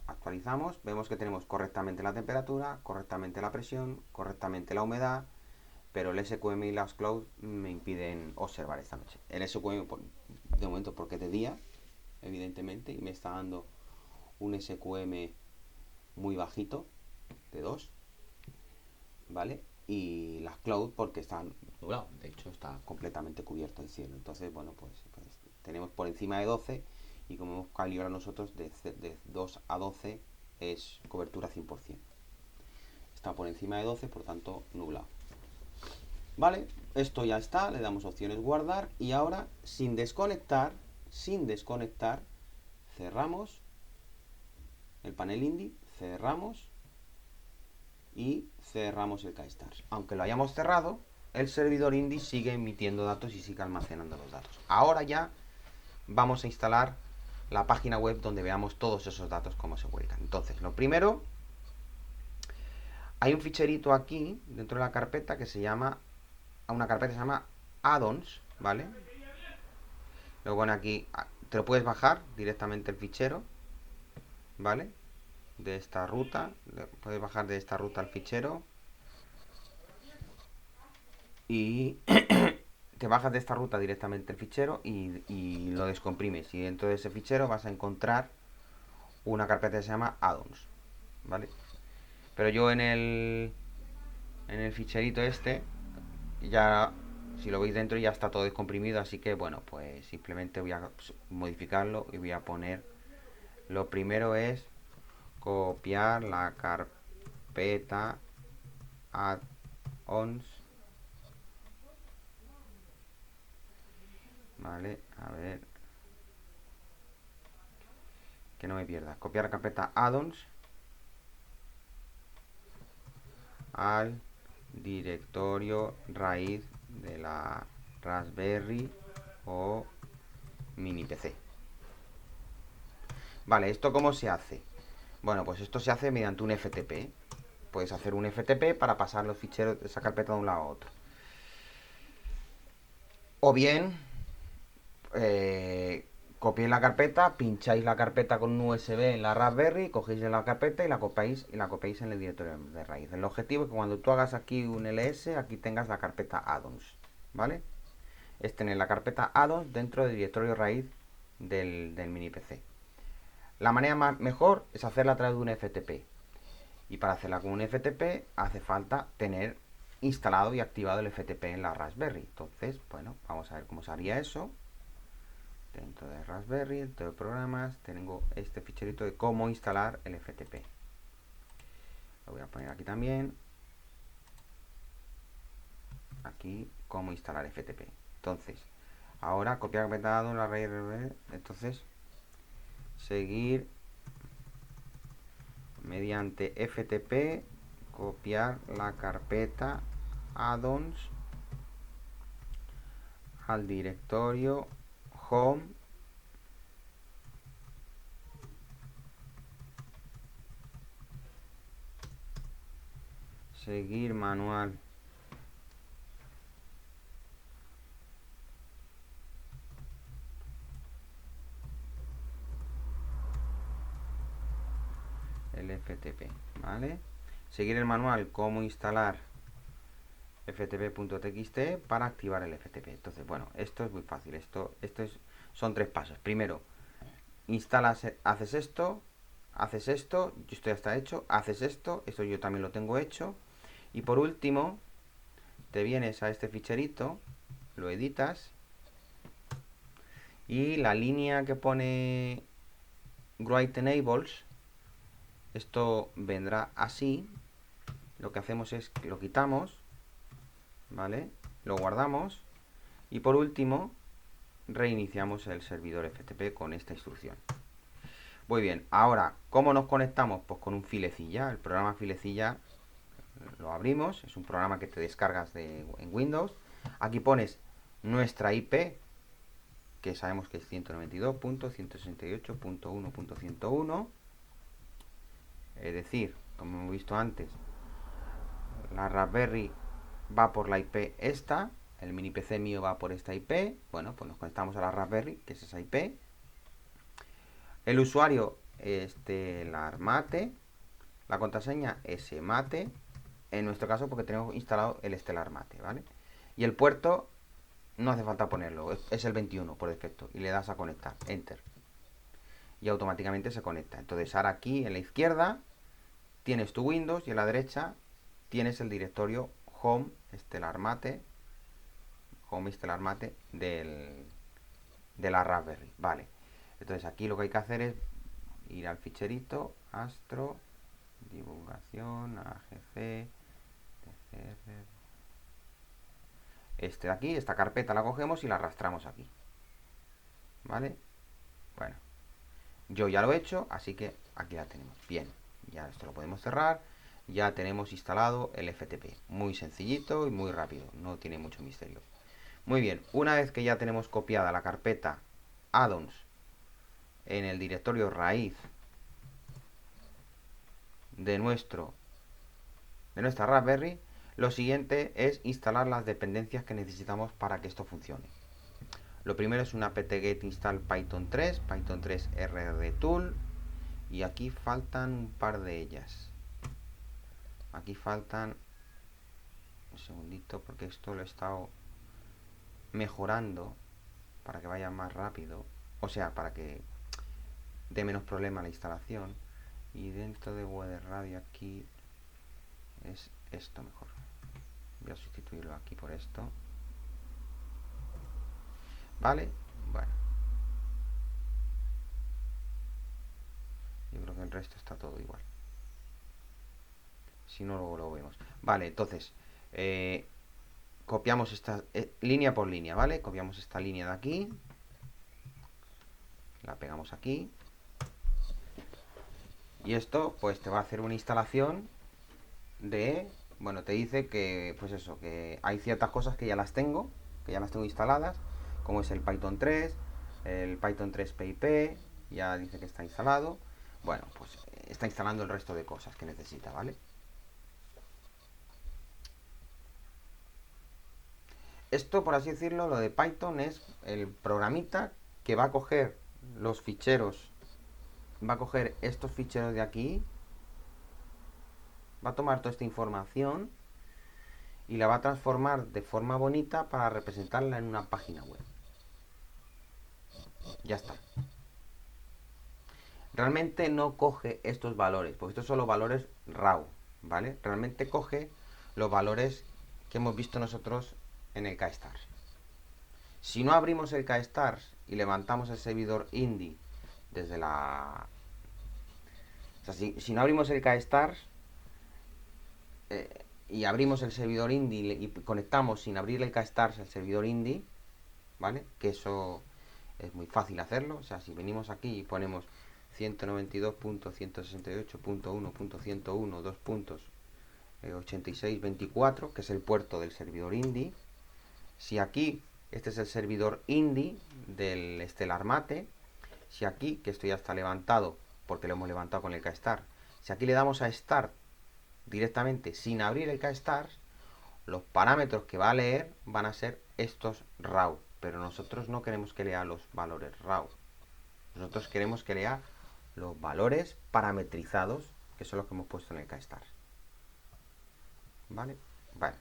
actualizamos, vemos que tenemos correctamente la temperatura, correctamente la presión, correctamente la humedad, pero el SQM y las cloud me impiden observar esta noche. El SQM, de momento, porque es de día, evidentemente, y me está dando un SQM muy bajito, de 2, ¿vale? Y las cloud porque están nublados, de hecho está completamente cubierto el cielo. Entonces, bueno, pues tenemos por encima de 12, y como hemos calibrado nosotros, de 2 a 12 es cobertura 100%. está por encima de 12, por tanto nublado. Vale, esto ya está, le damos opciones guardar y ahora sin desconectar, cerramos el panel INDI, cerramos y cerramos el KStars. Aunque lo hayamos cerrado, el servidor INDI sigue emitiendo datos y sigue almacenando los datos. Ahora ya vamos a instalar la página web donde veamos todos esos datos cómo se vuelcan. Entonces, lo primero, hay un ficherito aquí dentro de la carpeta que se llama, una carpeta que se llama addons, ¿vale? Luego pone aquí, te lo puedes bajar directamente el fichero, ¿vale? De esta ruta, puedes bajar de esta ruta el fichero y te bajas de esta ruta directamente el fichero y lo descomprimes, y dentro de ese fichero vas a encontrar una carpeta que se llama addons, ¿vale? Pero yo en el ficherito este, ya, si lo veis dentro, ya está todo descomprimido, así que bueno, pues simplemente voy a modificarlo y voy a poner, lo primero es copiar la carpeta addons, vale, a ver, que no me pierda, copiar la carpeta addons al directorio raíz de la Raspberry o mini PC. Vale, ¿esto cómo se hace? Bueno, pues esto se hace mediante un FTP. Puedes hacer un FTP para pasar los ficheros de esa carpeta de un lado a otro. O bien, copiáis la carpeta, pincháis la carpeta con un USB en la Raspberry, cogéis la carpeta y la copiáis en el directorio de raíz. El objetivo es que cuando tú hagas aquí un ls, aquí tengas la carpeta addons, ¿vale? Es tener la carpeta addons dentro del directorio raíz del mini PC. La manera mejor es hacerla a través de un FTP. Y para hacerla con un FTP hace falta tener instalado y activado el FTP en la Raspberry. Entonces, bueno, vamos a ver cómo se haría eso. Dentro de Raspberry, dentro de programas, tengo este ficherito de cómo instalar el FTP. Lo voy a poner aquí también. Aquí, cómo instalar FTP. Entonces, ahora copiar carpeta en la raíz. Entonces, seguir mediante FTP, copiar la carpeta addons al directorio home seguir manual el FTP, ¿vale? Seguir el manual cómo instalar ftp.txt para activar el FTP. Entonces, bueno, esto es muy fácil. Son 3 pasos. Primero, instalas, haces esto, esto ya está hecho, haces esto yo también lo tengo hecho. Y por último, te vienes a este ficherito, lo editas y la línea que pone Write Enables, esto vendrá así. Lo que hacemos es que lo quitamos, ¿vale? Lo guardamos y por último reiniciamos el servidor FTP con esta instrucción. Muy bien, ahora, ¿cómo nos conectamos? Pues con un Filecilla. El programa Filecilla lo abrimos, es un programa que te descargas en Windows. Aquí pones nuestra IP, que sabemos que es 192.168.1.101. Es decir, como hemos visto antes, la Raspberry va por la IP esta, el mini PC mío va por esta IP. Bueno, pues nos conectamos a la Raspberry, que es esa IP. El usuario StellarMate, la contraseña smate, en nuestro caso porque tenemos instalado el StellarMate, ¿vale? Y el puerto no hace falta ponerlo, es el 21 por defecto, y le das a conectar, enter, y automáticamente se conecta. Entonces ahora aquí en la izquierda tienes tu Windows y en la derecha tienes el directorio home StellarMate de la Raspberry, vale. Entonces aquí lo que hay que hacer es ir al ficherito astro divulgación, AGC, TCR. Este de aquí, esta carpeta la cogemos y la arrastramos aquí. ¿Vale? Bueno, yo ya lo he hecho, así que aquí la tenemos. Bien, ya esto lo podemos cerrar. Ya tenemos instalado el FTP. Muy sencillito y muy rápido, no tiene mucho misterio. Muy bien, una vez que ya tenemos copiada la carpeta addons en el directorio raíz de nuestra Raspberry, lo siguiente es instalar las dependencias que necesitamos para que esto funcione. Lo primero es un apt-get install python 3, python 3 rrtool, y aquí faltan un par de ellas. Aquí faltan un segundito porque esto lo he estado mejorando para que vaya más rápido, o sea, para que dé menos problema la instalación. Y dentro de Weather Radio aquí es esto mejor. Voy a sustituirlo aquí por esto. Vale, bueno, yo creo que el resto está todo igual. Si no, luego lo vemos. Vale, entonces copiamos esta línea por línea, ¿vale? Copiamos esta línea de aquí, la pegamos aquí, y esto pues te va a hacer una instalación de, bueno, te dice que, pues eso, que hay ciertas cosas que ya las tengo instaladas, como es el Python 3, el Python 3 PIP, ya dice que está instalado. Bueno, pues está instalando el resto de cosas que necesita, ¿vale? Esto, por así decirlo, lo de Python es el programita que va a coger los ficheros, va a coger estos ficheros de aquí, va a tomar toda esta información y la va a transformar de forma bonita para representarla en una página web. Ya está. Realmente no coge estos valores, porque estos son los valores raw, ¿vale? Realmente coge los valores que hemos visto nosotros en el KStars. Si no abrimos el KStars y levantamos el servidor Indy desde la... O sea, si no abrimos el KStars y abrimos el servidor Indy y conectamos sin abrir el KStars al servidor Indy, ¿vale? Que eso es muy fácil hacerlo. O sea, si venimos aquí y ponemos 192.168.1.101, 2 puntos, 86.24, que es el puerto del servidor Indy. Si aquí, este es el servidor Indy del Stellar Mate, si aquí, que esto ya está levantado, porque lo hemos levantado con el KStart, si aquí le damos a Start directamente sin abrir el KStart, los parámetros que va a leer van a ser estos raw, pero nosotros no queremos que lea los valores raw. Nosotros queremos que lea los valores parametrizados, que son los que hemos puesto en el KStart. ¿Vale? Vale.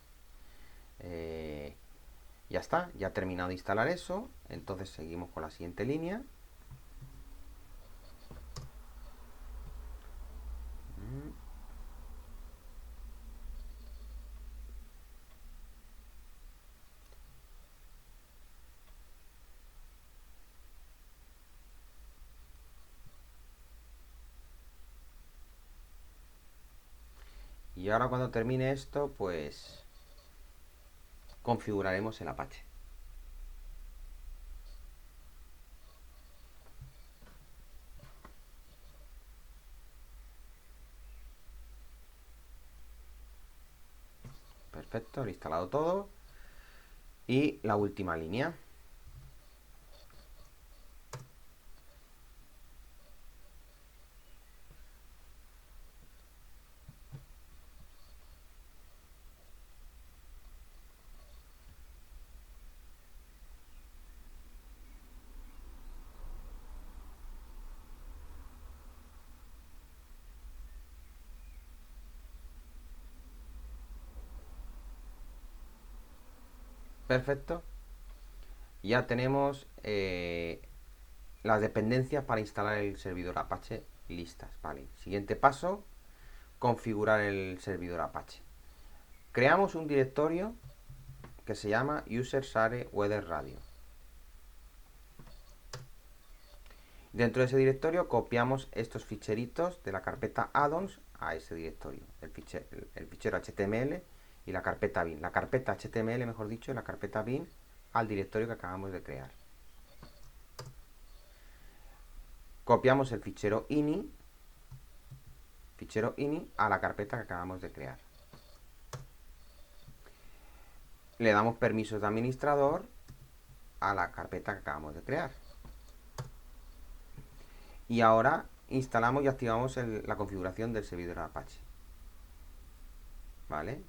Ya está, ya he terminado de instalar eso. Entonces seguimos con la siguiente línea. Y ahora cuando termine esto, pues configuraremos el Apache. Perfecto, lo he instalado todo. Y la última línea. Perfecto. Ya tenemos las dependencias para instalar el servidor Apache listas. Vale. Siguiente paso, configurar el servidor Apache. Creamos un directorio que se llama User Share Weather Radio. Dentro de ese directorio copiamos estos ficheritos de la carpeta addons a ese directorio, el fichero HTML y la carpeta bin. La carpeta HTML, mejor dicho, y la carpeta bin al directorio que acabamos de crear. Copiamos el fichero ini a la carpeta que acabamos de crear. Le damos permisos de administrador a la carpeta que acabamos de crear. Y ahora instalamos y activamos la configuración del servidor Apache. ¿Vale?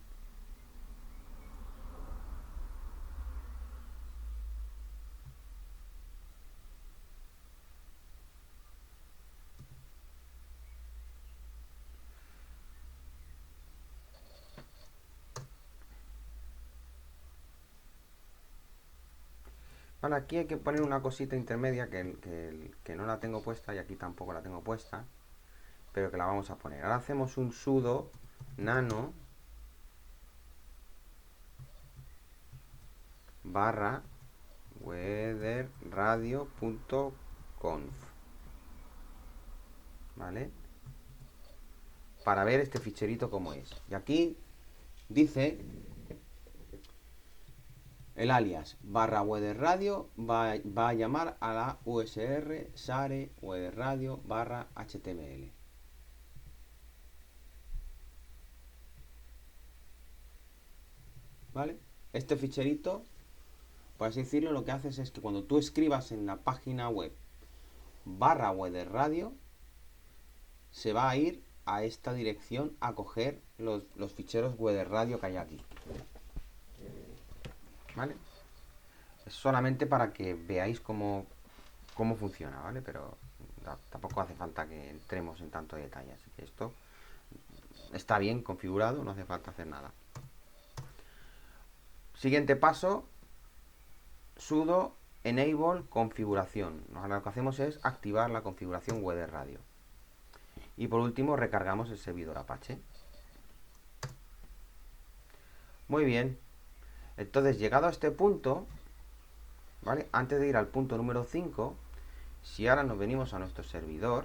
Vale, aquí hay que poner una cosita intermedia que no la tengo puesta y aquí tampoco la tengo puesta, pero que la vamos a poner. Ahora hacemos un sudo nano barra weatherradio.conf, ¿vale? Para ver este ficherito como es. Y aquí dice el alias barra weatherradio va a llamar a la usr share weatherradio barra html. ¿Vale? Este ficherito, por así decirlo, lo que haces es que cuando tú escribas en la página web barra weatherradio, se va a ir a esta dirección a coger los ficheros weatherradio que hay aquí. ¿Vale? Es solamente para que veáis cómo funciona, ¿vale? Pero tampoco hace falta que entremos en tanto detalle. Así que esto está bien configurado, no hace falta hacer nada. Siguiente paso, sudo enable configuración. Lo que hacemos es activar la configuración weatherradio. Y por último recargamos el servidor Apache. Muy bien. Entonces, llegado a este punto, ¿vale? Antes de ir al punto número 5, si ahora nos venimos a nuestro servidor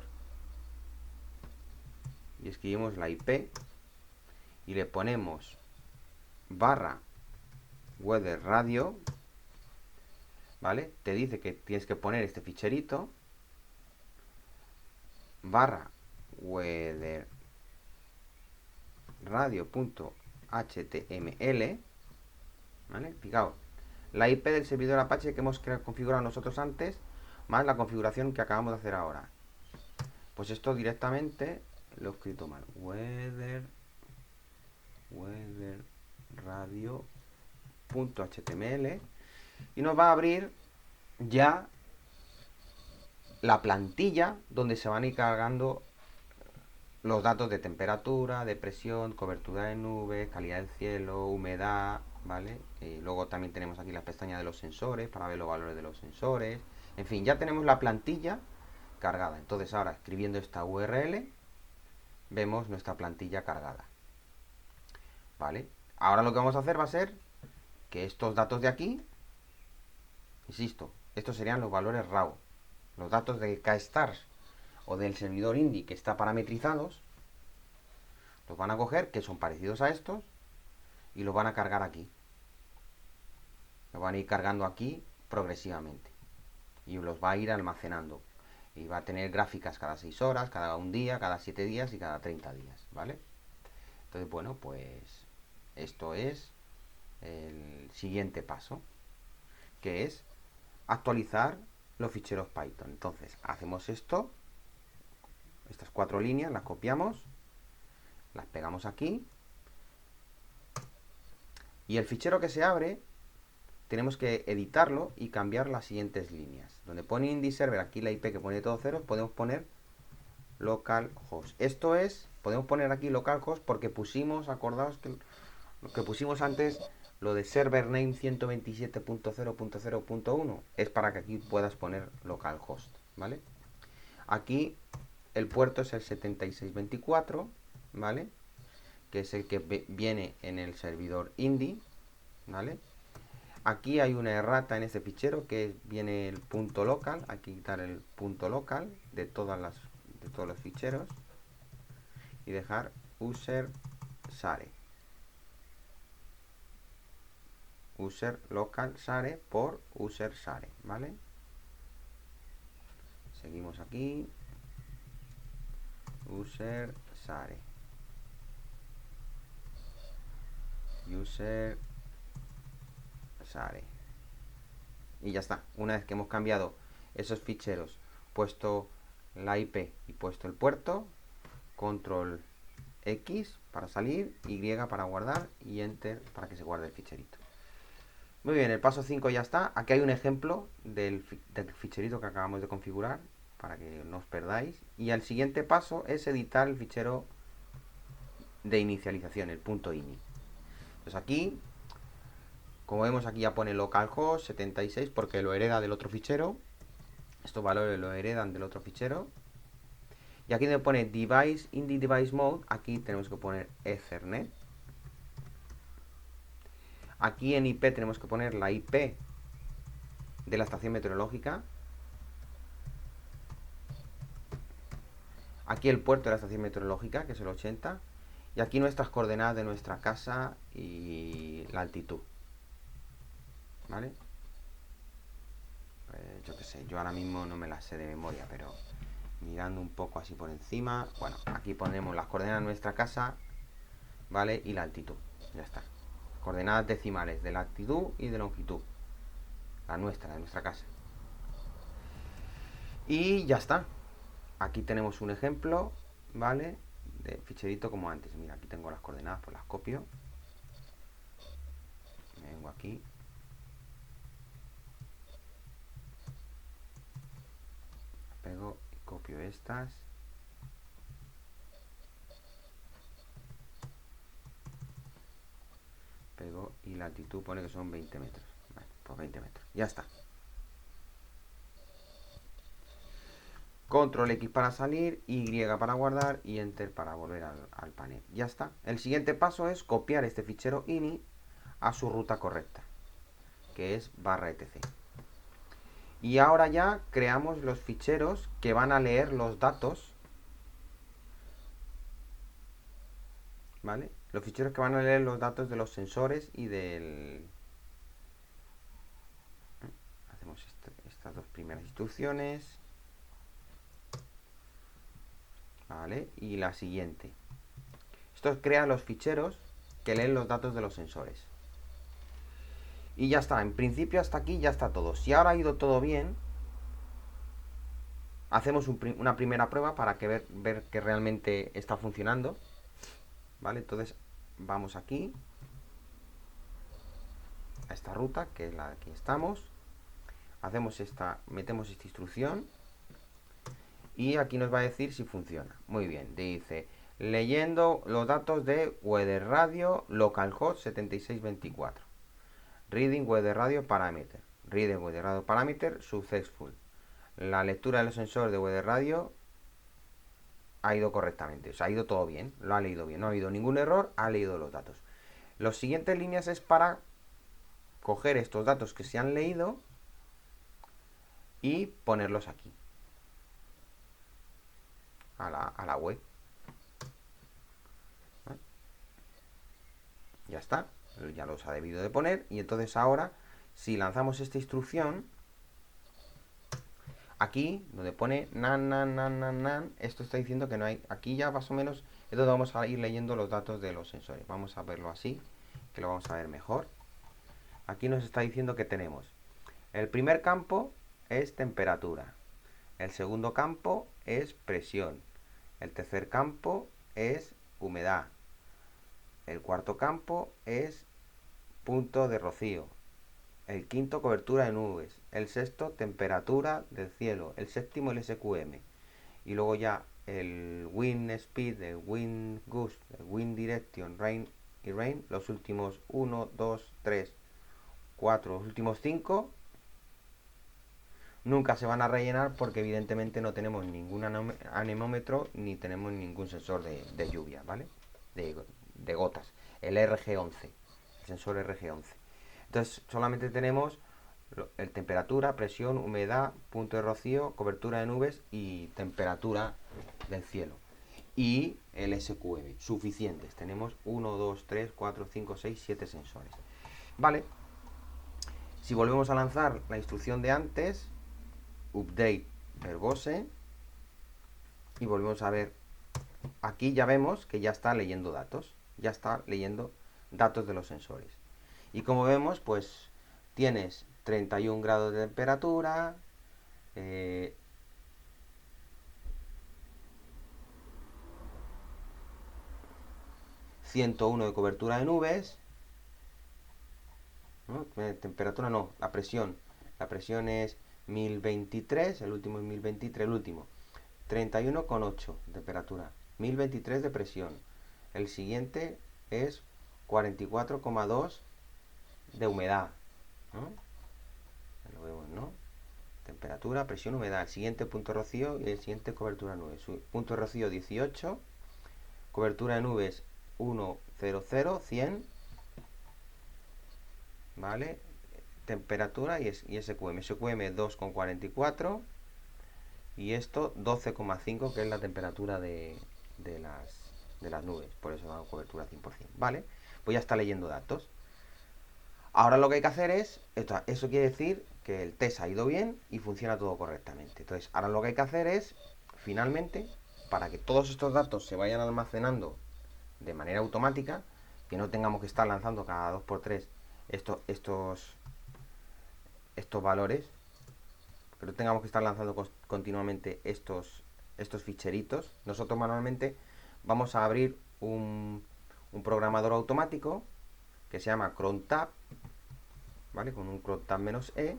y escribimos la IP y le ponemos barra weatherradio, ¿vale? Te dice que tienes que poner este ficherito barra weatherradio.html, ¿vale? Fijaos, la IP del servidor Apache que hemos configurado nosotros antes, más la configuración que acabamos de hacer ahora. Pues esto directamente lo he escrito mal. weatherradio.html y nos va a abrir ya la plantilla donde se van a ir cargando los datos de temperatura, de presión, cobertura de nubes, calidad del cielo, humedad, ¿vale? Luego también tenemos aquí la pestaña de los sensores para ver los valores de los sensores. En fin, ya tenemos la plantilla cargada. Entonces ahora escribiendo esta URL vemos nuestra plantilla cargada. ¿Vale? Ahora lo que vamos a hacer va a ser que estos datos de aquí, insisto, estos serían los valores RAW. Los datos de KStars o del servidor Indy que está parametrizados, los van a coger, que son parecidos a estos, y los van a cargar aquí. Los van a ir cargando aquí progresivamente. Y los va a ir almacenando. Y va a tener gráficas cada 6 horas, cada un día, cada 7 días y cada 30 días, ¿vale? Entonces, bueno, pues esto es el siguiente paso, que es actualizar los ficheros Python. Entonces, hacemos esto, estas 4 líneas, las copiamos, las pegamos aquí, y el fichero que se abre, tenemos que editarlo y cambiar las siguientes líneas. Donde pone Indy Server, aquí la IP que pone todo ceros, podemos poner localhost. Esto es, podemos poner aquí localhost porque pusimos, acordaos que lo que pusimos antes, lo de server name 127.0.0.1, es para que aquí puedas poner localhost, ¿vale? Aquí el puerto es el 7624, ¿vale? Que es el que viene en el servidor Indy, ¿vale? Aquí hay una errata en este fichero que viene el punto local. Hay que quitar el punto local de todos los ficheros. y dejar user share. User local share por user share, ¿vale? Seguimos aquí. User share. User share. Y ya está. Una vez que hemos cambiado esos ficheros, puesto la IP y puesto el puerto, control X para salir, Y para guardar y Enter para que se guarde el ficherito. Muy bien, el paso 5 ya está. Aquí hay un ejemplo del ficherito que acabamos de configurar para que no os perdáis. Y el siguiente paso es editar el fichero de inicialización, el .ini. Entonces aquí, como vemos, aquí ya pone localhost 76 porque lo hereda del otro fichero. Estos valores lo heredan del otro fichero. Y aquí donde pone device in the device mode, aquí tenemos que poner Ethernet. Aquí en IP tenemos que poner la IP de la estación meteorológica. Aquí el puerto de la estación meteorológica, que es el 80. Y aquí nuestras coordenadas de nuestra casa y la altitud. ¿Vale? Pues yo qué sé, yo ahora mismo no me las sé de memoria, pero mirando un poco así por encima. Bueno, aquí ponemos las coordenadas de nuestra casa, ¿vale? Y la altitud. Ya está. Coordenadas decimales de latitud y de longitud. La nuestra, de nuestra casa. Y ya está. Aquí tenemos un ejemplo, ¿vale? De ficherito como antes. Mira, aquí tengo las coordenadas, pues las copio. Me vengo aquí. Pego y copio estas. Pego y la altitud pone que son 20 metros. Vale, pues 20 metros. Ya está. Control X para salir, Y para guardar y Enter para volver al panel. Ya está. El siguiente paso es copiar este fichero ini a su ruta correcta, que es /etc. Y ahora ya creamos los ficheros que van a leer los datos, ¿vale? Los ficheros que van a leer los datos de los sensores y del... Hacemos estas dos primeras instrucciones. ¿Vale? Y la siguiente. Esto crea los ficheros que leen los datos de los sensores. Y ya está, en principio hasta aquí ya está todo. Si ahora ha ido todo bien, hacemos una primera prueba para ver que realmente está funcionando. ¿Vale? Entonces vamos aquí a esta ruta, que es la que estamos. Hacemos metemos esta instrucción y aquí nos va a decir si funciona. Muy bien, dice leyendo los datos de Weather Radio localhost 7624. Reading Weather Radio Parameter. Reading Weather Radio Parameter successful. La lectura del sensor de Weather Radio ha ido correctamente. O sea, ha ido todo bien. Lo ha leído bien. No ha habido ningún error. Ha leído los datos. Las siguientes líneas es para coger estos datos que se han leído y ponerlos aquí. A la web. ¿Vale? Ya está. Ya los ha debido de poner. Y entonces ahora, si lanzamos esta instrucción, aquí donde pone nan, esto está diciendo que no hay. Aquí ya más o menos es donde vamos a ir leyendo los datos de los sensores. Vamos a verlo así, que lo vamos a ver mejor. Aquí nos está diciendo que tenemos el primer campo es temperatura, el segundo campo es presión, el tercer campo es humedad, el cuarto campo es punto de rocío, el quinto cobertura de nubes, el sexto temperatura del cielo, el séptimo el SQM y luego ya el wind speed, el wind gust, el wind direction, rain y rain, los últimos 1, 2, 3, 4, los últimos 5 nunca se van a rellenar porque evidentemente no tenemos ningún anemómetro ni tenemos ningún sensor de lluvia, ¿vale? De gotas, el RG11, el sensor RG11. Entonces solamente tenemos el temperatura, presión, humedad, punto de rocío, cobertura de nubes y temperatura del cielo. y el SQM, suficientes. Tenemos 1, 2, 3, 4, 5, 6, 7 sensores. Vale. Si volvemos a lanzar la instrucción de antes, update verbose, y volvemos a ver, aquí ya vemos que ya está leyendo datos, ya está leyendo datos de los sensores. Y como vemos, pues tienes 31 grados de temperatura, 101 de cobertura de nubes, ¿no? Temperatura no, la presión. La presión es 1023, el último es 1023, el último. 31,8 de temperatura, 1023 de presión. El siguiente es 44,2 de humedad, ¿no? Lo vemos, ¿no? Temperatura, presión, humedad. El siguiente punto de rocío y el siguiente cobertura de nubes. Punto de rocío 18, cobertura de nubes 100, 100, ¿vale? Temperatura y SQM. SQM 2,44 y esto 12,5, que es la temperatura de las nubes. Por eso da cobertura 100%, ¿vale? Pues ya está leyendo datos. Ahora lo que hay que hacer es, eso quiere decir que el test ha ido bien y funciona todo correctamente. Entonces, ahora lo que hay que hacer es, finalmente, para que todos estos datos se vayan almacenando de manera automática, que no tengamos que estar lanzando cada 2x3 estos valores, que no tengamos que estar lanzando continuamente estos ficheritos, nosotros manualmente vamos a abrir un programador automático que se llama crontab, ¿vale? Con un crontab -e,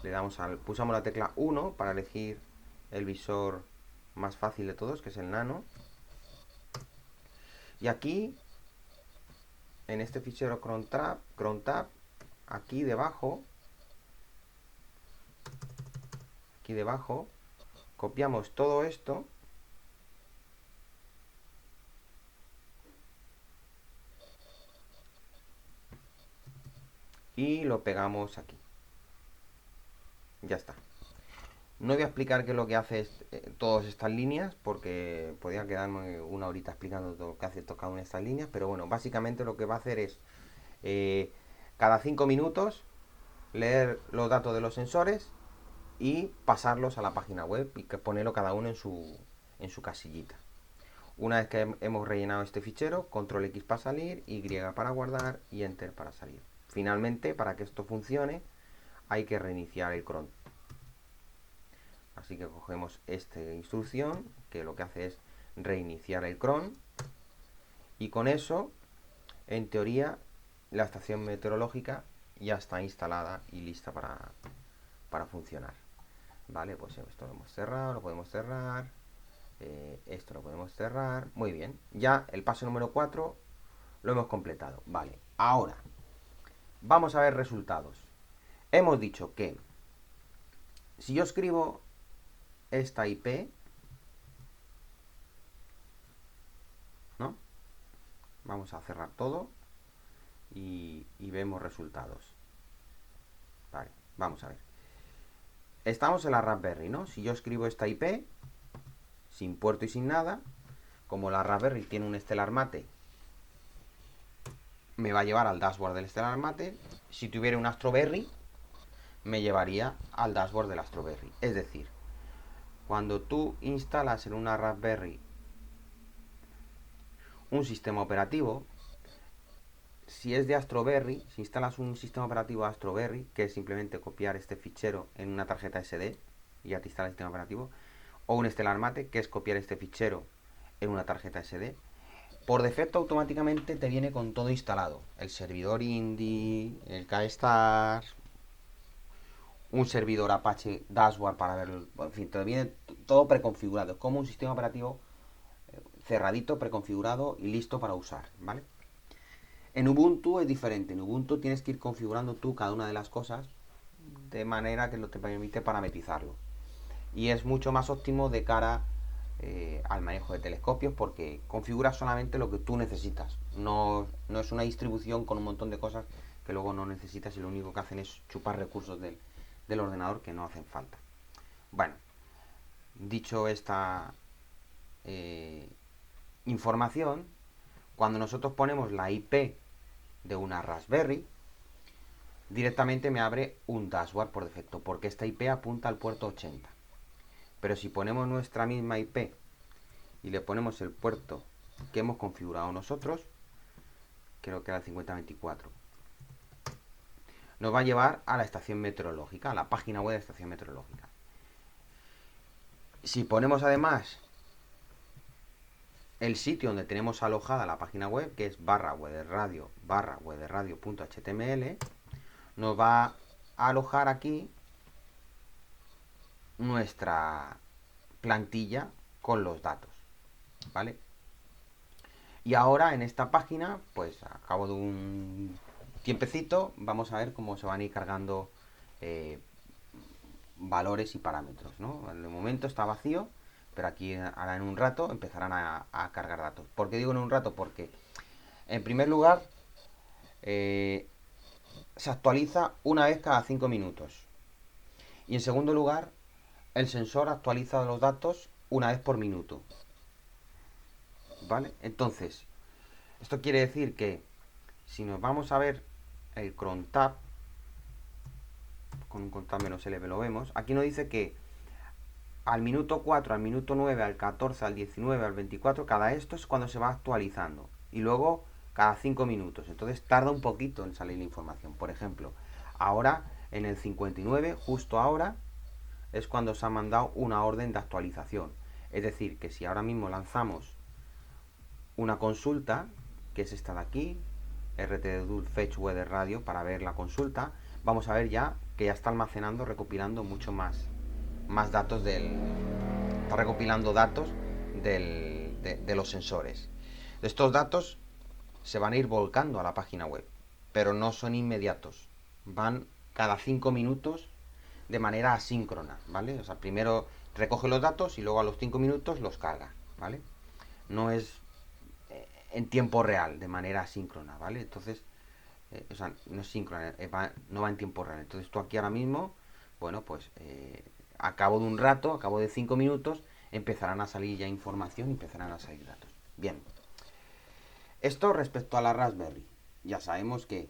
le damos pulsamos la tecla 1 para elegir el visor más fácil de todos, que es el nano. Y aquí, en este fichero crontab, aquí debajo, copiamos todo esto y lo pegamos aquí. Ya está. No voy a explicar qué es lo que hace todas estas líneas, porque podría quedarme una horita explicando todo lo que hace cada una de estas líneas, pero bueno, básicamente lo que va a hacer es cada 5 minutos leer los datos de los sensores y pasarlos a la página web y ponerlo cada uno en su casillita. Una vez que hemos rellenado este fichero, control X para salir, Y para guardar y Enter para salir. Finalmente, para que esto funcione, hay que reiniciar el cron. Así que cogemos esta instrucción, que lo que hace es reiniciar el cron, y con eso, en teoría, la estación meteorológica ya está instalada y lista para funcionar. Vale, pues esto lo hemos cerrado, lo podemos cerrar, esto lo podemos cerrar, muy bien. Ya el paso número 4 lo hemos completado. Vale, ahora vamos a ver resultados. Hemos dicho que si yo escribo esta IP, ¿no? Vamos a cerrar todo y vemos resultados. Vale, vamos a ver. Estamos en la Raspberry, ¿no? Si yo escribo esta IP, sin puerto y sin nada, como la Raspberry tiene un Stellar Mate, me va a llevar al dashboard del Stellar Mate. Si tuviera un Astroberry, me llevaría al dashboard del Astroberry. Es decir, cuando tú instalas en una Raspberry un sistema operativo, si es de Astroberry, si instalas un sistema operativo Astroberry, que es simplemente copiar este fichero en una tarjeta SD y ya te instala el sistema operativo, o un Stellar Mate, que es copiar este fichero en una tarjeta SD, por defecto automáticamente te viene con todo instalado. El servidor Indy, el KStars, un servidor Apache Dashboard para ver, en fin, te viene todo preconfigurado. Es como un sistema operativo cerradito, preconfigurado y listo para usar, ¿vale? En Ubuntu es diferente. En Ubuntu tienes que ir configurando tú cada una de las cosas de manera que te permite parametrizarlo. Y es mucho más óptimo de cara al manejo de telescopios, porque configuras solamente lo que tú necesitas. No es una distribución con un montón de cosas que luego no necesitas y lo único que hacen es chupar recursos del ordenador que no hacen falta. Bueno, dicho esta información, cuando nosotros ponemos la IP de una Raspberry, directamente me abre un dashboard por defecto, porque esta IP apunta al puerto 80. Pero si ponemos nuestra misma IP y le ponemos el puerto que hemos configurado nosotros, creo que era el 5024, nos va a llevar a la estación meteorológica, a la página web de la estación meteorológica. Si ponemos además el sitio donde tenemos alojada la página web, que es weatherradio.html, nos va a alojar aquí nuestra plantilla con los datos, ¿vale? Y ahora en esta página, pues a cabo de un tiempecito, vamos a ver cómo se van a ir cargando valores y parámetros, ¿no? En el momento está vacío, pero aquí ahora en un rato empezarán a cargar datos. ¿Por qué digo en un rato? Porque en primer lugar se actualiza una vez cada 5 minutos. Y en segundo lugar, el sensor actualiza los datos una vez por minuto. ¿Vale? Entonces, esto quiere decir que si nos vamos a ver el cron tab, con un cron tab -L lo vemos, aquí nos dice que al minuto 4, al minuto 9, al 14, al 19, al 24, cada esto es cuando se va actualizando. Y luego cada 5 minutos. Entonces tarda un poquito en salir la información. Por ejemplo, ahora en el 59, justo ahora, es cuando se ha mandado una orden de actualización. Es decir, que si ahora mismo lanzamos una consulta, que es esta de aquí, RTDUL Fetch Weather Radio, para ver la consulta, vamos a ver ya que ya está almacenando, recopilando mucho más datos está recopilando datos de los sensores. Estos datos se van a ir volcando a la página web, pero no son inmediatos, van cada 5 minutos de manera asíncrona, ¿vale? O sea, primero recoge los datos y luego a los 5 minutos los carga, ¿vale? No es en tiempo real, de manera asíncrona, ¿vale? Entonces, o sea, no es síncrona, no va en tiempo real. Entonces tú aquí ahora mismo, bueno, pues a cabo de un rato, a cabo de 5 minutos, empezarán a salir ya información y empezarán a salir datos. Bien. Esto respecto a la Raspberry. Ya sabemos que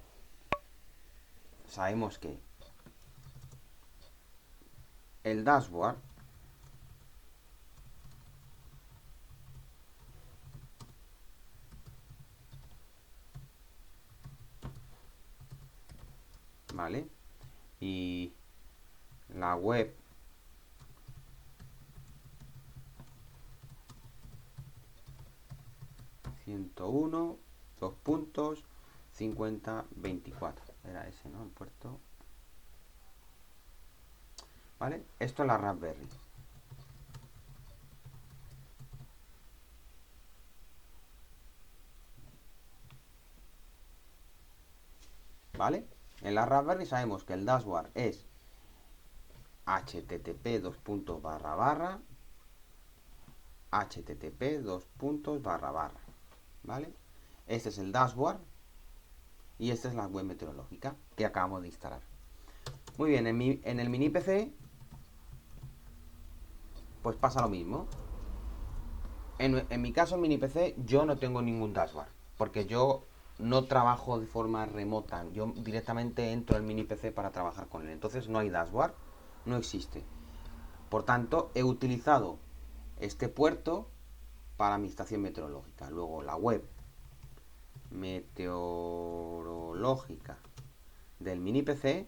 el dashboard ¿vale? Y la web ...101, 2 puntos, 50, 24. Era ese, ¿no? El puerto. ¿Vale? Esto es la Raspberry. ¿Vale? En la Raspberry sabemos que el dashboard es http http ¿vale? Este es el dashboard y esta es la web meteorológica que acabamos de instalar. Muy bien, en el mini PC pues pasa lo mismo. En mi caso, en mini PC, yo no tengo ningún dashboard, porque yo no trabajo de forma remota. Yo directamente entro al mini PC para trabajar con él. Entonces no hay dashboard, no existe. Por tanto, he utilizado este puerto para mi estación meteorológica. Luego la web meteorológica del mini PC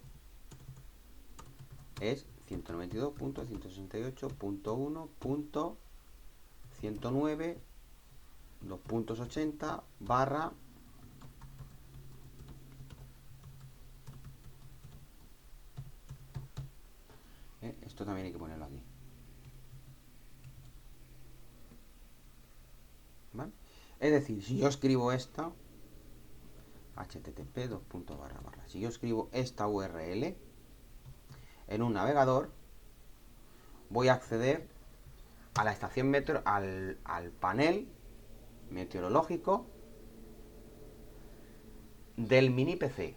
es 192.168.1.109 2.80 barra esto también hay que ponerlo aquí, ¿vale? Es decir, si yo escribo esta http si yo escribo esta URL en un navegador, voy a acceder a la estación al panel meteorológico del mini PC,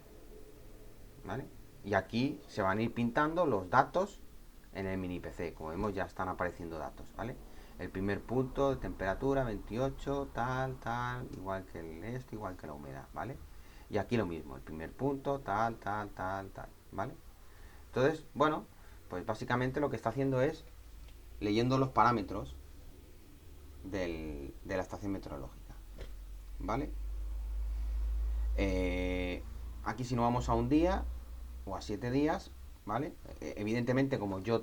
¿vale? Y aquí se van a ir pintando los datos en el mini PC. Como vemos, ya están apareciendo datos, ¿vale? El primer punto de temperatura 28, tal, igual que el esto, igual que la humedad, ¿vale? Y aquí lo mismo, el primer punto, tal, ¿vale? Entonces, bueno, pues básicamente lo que está haciendo es leyendo los parámetros de la estación meteorológica, ¿vale? Aquí si no vamos a un día o a 7 días, ¿vale? Evidentemente, como yo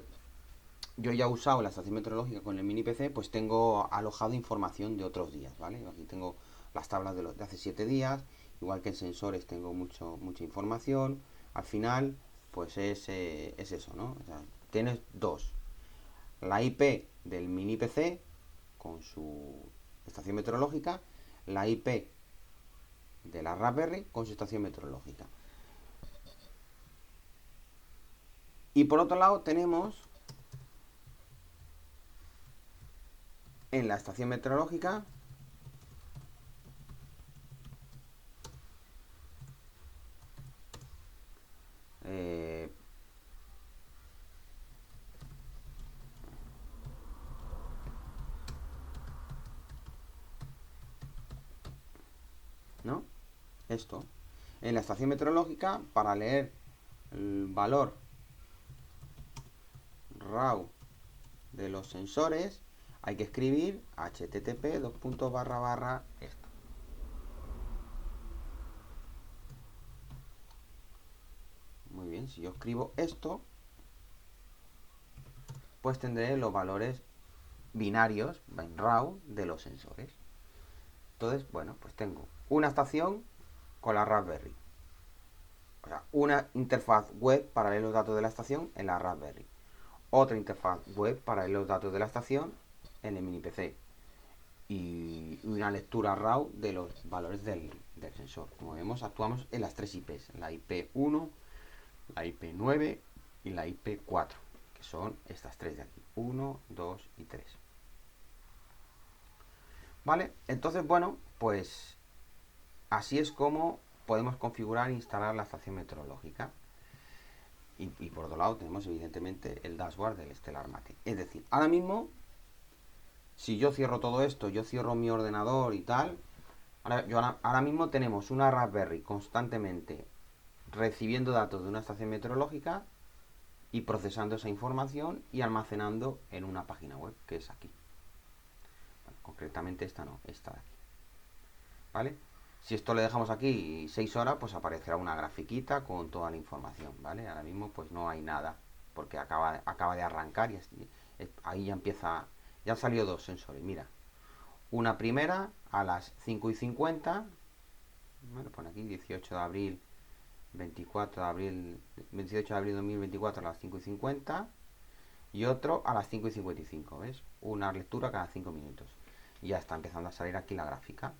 ya he usado la estación meteorológica con el mini PC, pues tengo alojado información de otros días, ¿vale? Aquí tengo las tablas de hace 7 días, igual que en sensores tengo mucha información. Al final, pues es eso, ¿no? O sea, tienes dos. La IP del mini PC con su estación meteorológica, la IP de la Raspberry con su estación meteorológica. Y por otro lado tenemos en la estación meteorológica eh, ¿no? Esto. En la estación meteorológica, para leer el valor RAW de los sensores, hay que escribir http esto. Muy bien, si yo escribo esto, pues tendré los valores binarios en RAW de los sensores. Entonces, bueno, pues tengo una estación con la Raspberry. O sea, una interfaz web para leer los datos de la estación en la Raspberry. Otra interfaz web para leer los datos de la estación en el mini PC. Y una lectura RAW de los valores del sensor. Como vemos, actuamos en las tres IPs. La IP1, la IP9 y la IP4. Que son estas tres de aquí. 1, 2 y 3. ¿Vale? Entonces, bueno, pues así es como podemos configurar e instalar la estación meteorológica. Y por otro lado tenemos evidentemente el dashboard del Stellar Mate. Es decir, ahora mismo, si yo cierro todo esto, yo cierro mi ordenador y tal, ahora mismo tenemos una Raspberry constantemente recibiendo datos de una estación meteorológica y procesando esa información y almacenando en una página web, que es aquí. Bueno, concretamente esta no, esta de aquí. ¿Vale? Si esto le dejamos aquí 6 horas, pues aparecerá una grafiquita con toda la información, ¿vale? Ahora mismo pues no hay nada, porque acaba de arrancar y ahí ya empieza, ya han salido dos sensores, mira. Una primera a las 5:50, bueno, pone aquí 18 de abril, 24 de abril, 28 de abril de 2024 a las 5:50 y otro a las 5:55, ¿ves? Una lectura cada 5 minutos. Y ya está empezando a salir aquí la gráfica.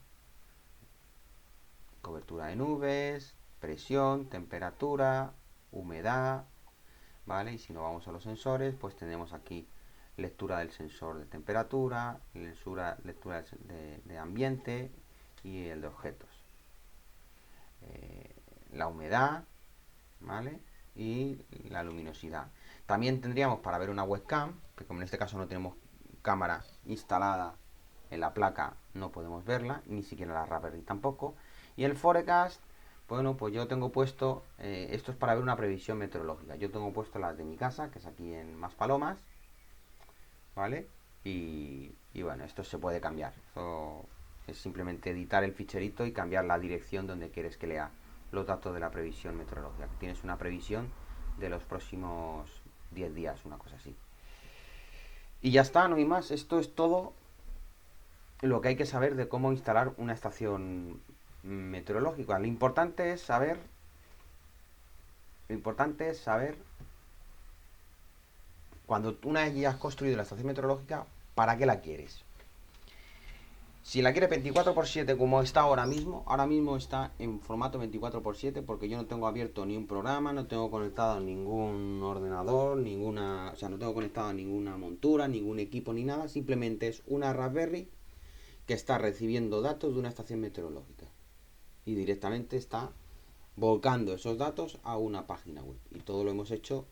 Cobertura de nubes, presión, temperatura, humedad, ¿vale? Y si no vamos a los sensores, pues tenemos aquí lectura del sensor de temperatura, lectura de ambiente y el de objetos. La humedad, ¿vale? Y la luminosidad. También tendríamos para ver una webcam, que como en este caso no tenemos cámara instalada en la placa, no podemos verla, ni siquiera la Raspberry tampoco. Y el forecast, bueno, pues yo tengo puesto, esto es para ver una previsión meteorológica. Yo tengo puesto las de mi casa, que es aquí en Maspalomas, ¿vale? Y bueno, esto se puede cambiar. Esto es simplemente editar el ficherito y cambiar la dirección donde quieres que lea los datos de la previsión meteorológica. Tienes una previsión de los próximos 10 días, una cosa así. Y ya está, no hay más. Esto es todo lo que hay que saber de cómo instalar una estación meteorológica. Lo importante es saber cuando una vez ya has construido la estación meteorológica, ¿para qué la quieres? Si la quieres 24/7 como está ahora mismo está en formato 24/7 porque yo no tengo abierto ni un programa, no tengo conectado ningún ordenador, o sea, no tengo conectado ninguna montura, ningún equipo ni nada, simplemente es una Raspberry que está recibiendo datos de una estación meteorológica y directamente está volcando esos datos a una página web. Y todo lo hemos hecho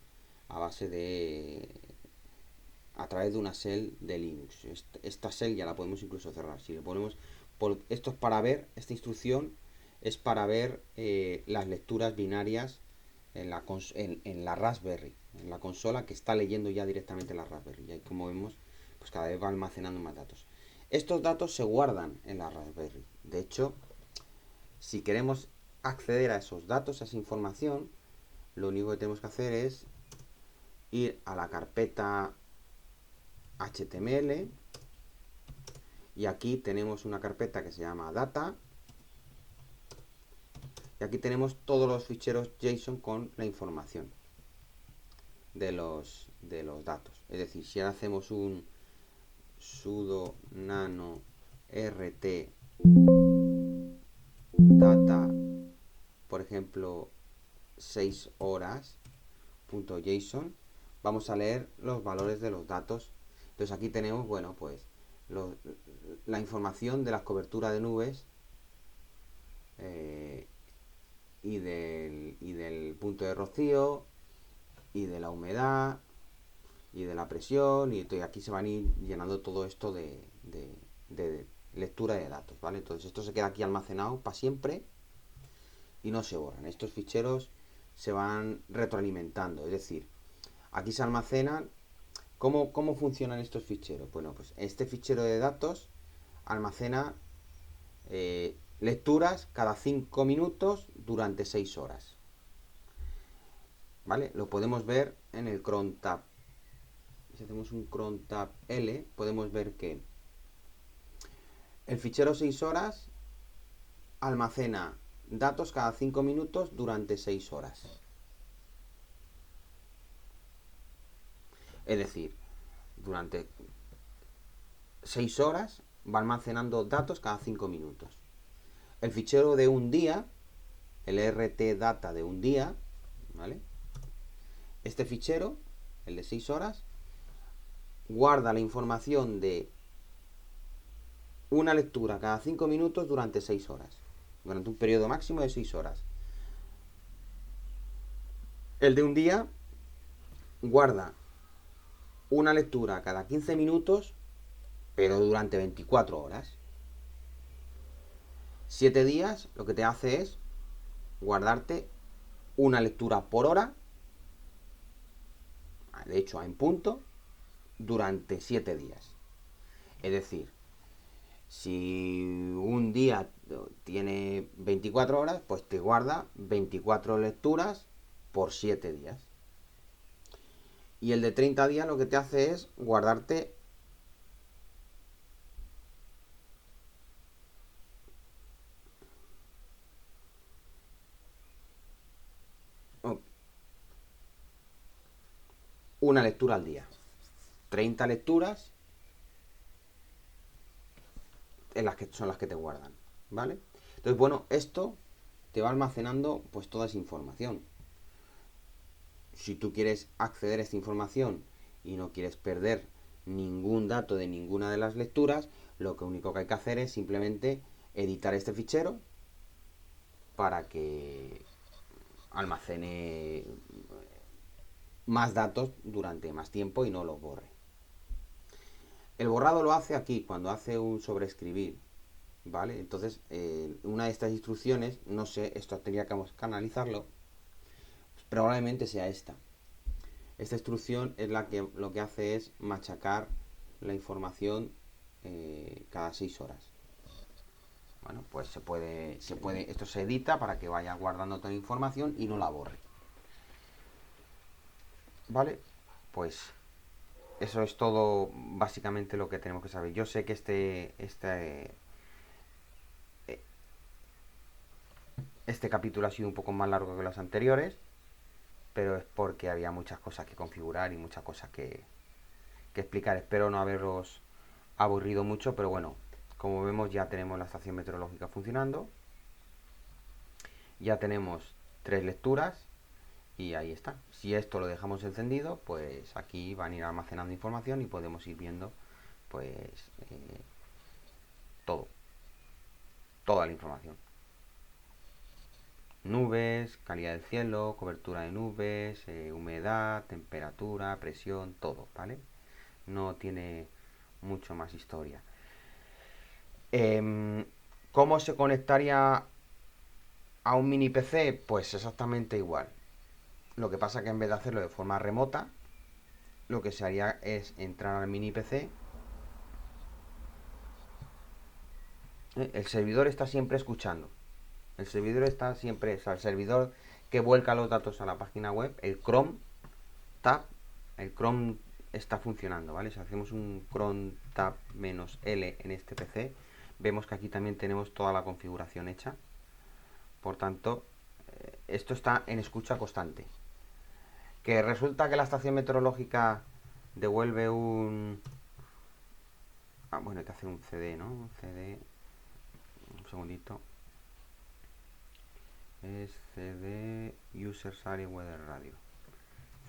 a base de a través de una shell de Linux. Esta shell ya la podemos incluso cerrar. Si le ponemos, esto es para ver, esta instrucción es para ver las lecturas binarias en la Raspberry, en la consola que está leyendo ya directamente la Raspberry. Y ahí, como vemos, pues cada vez va almacenando más datos. Estos datos se guardan en la Raspberry. De hecho, si queremos acceder a esos datos, a esa información, lo único que tenemos que hacer es ir a la carpeta HTML y aquí tenemos una carpeta que se llama data y aquí tenemos todos los ficheros JSON con la información de los datos. Es decir, si ahora hacemos un sudo nano rt data, por ejemplo, 6 horas.json, vamos a leer los valores de los datos. Entonces aquí tenemos, bueno, pues la información de las coberturas de nubes y del punto de rocío y de la humedad y de la presión, y aquí se van a ir llenando todo esto de lectura de datos, ¿vale? Entonces esto se queda aquí almacenado para siempre y no se borran. Estos ficheros se van retroalimentando, es decir, aquí se almacenan. ¿Cómo funcionan estos ficheros? Bueno, pues este fichero de datos almacena lecturas cada 5 minutos durante 6 horas. ¿Vale? Lo podemos ver en el cron tab. Si hacemos un cron tab L, podemos ver que el fichero 6 horas almacena datos cada 5 minutos durante 6 horas. Es decir, durante 6 horas va almacenando datos cada 5 minutos. El fichero de un día, el RT-data de un día, ¿vale? Este fichero, el de 6 horas, guarda la información de una lectura cada 5 minutos durante 6 horas. Durante un periodo máximo de 6 horas. El de un día guarda una lectura cada 15 minutos, pero durante 24 horas. 7 días lo que te hace es guardarte una lectura por hora, de hecho en punto, durante 7 días. Es decir, si un día tiene 24 horas, pues te guarda 24 lecturas por 7 días. Y el de 30 días lo que te hace es guardarte una lectura al día. 30 lecturas en las que son las que te guardan, ¿vale? Entonces, bueno, esto te va almacenando pues toda esa información. Si tú quieres acceder a esta información y no quieres perder ningún dato de ninguna de las lecturas, lo único que hay que hacer es simplemente editar este fichero para que almacene más datos durante más tiempo y no los borre. El borrado lo hace aquí, cuando hace un sobreescribir, ¿vale? Entonces, una de estas instrucciones, no sé, esto tendríamos que analizarlo, pues probablemente sea esta. Esta instrucción es la que lo que hace es machacar la información cada 6 horas. Bueno, pues se puede, esto se edita para que vaya guardando toda la información y no la borre. ¿Vale? Pues eso es todo básicamente lo que tenemos que saber. Yo sé que este capítulo ha sido un poco más largo que los anteriores, pero es porque había muchas cosas que configurar y muchas cosas que explicar. Espero no haberos aburrido mucho, pero bueno, como vemos ya tenemos la estación meteorológica funcionando, ya tenemos 3 lecturas y ahí está. Si esto lo dejamos encendido, pues aquí van a ir almacenando información y podemos ir viendo pues toda la información. Nubes, calidad del cielo, cobertura de nubes, humedad, temperatura, presión, todo, ¿vale? no tiene mucho más historia. Em, ¿Cómo se conectaría a un mini PC? Pues exactamente igual. Lo que pasa que en vez de hacerlo de forma remota, lo que se haría es entrar al mini PC. El servidor está siempre escuchando. El servidor está siempre, o sea, el servidor que vuelca los datos a la página web, el Chrome Tab, el Chrome está funcionando, ¿vale? Si hacemos un Chrome Tab -L en este PC, vemos que aquí también tenemos toda la configuración hecha. Por tanto, esto está en escucha constante. Que resulta que la estación meteorológica devuelve un... Ah, bueno, hay que hacer un CD, ¿no? Un CD... Un segundito. Es CD User Sare Weather Radio.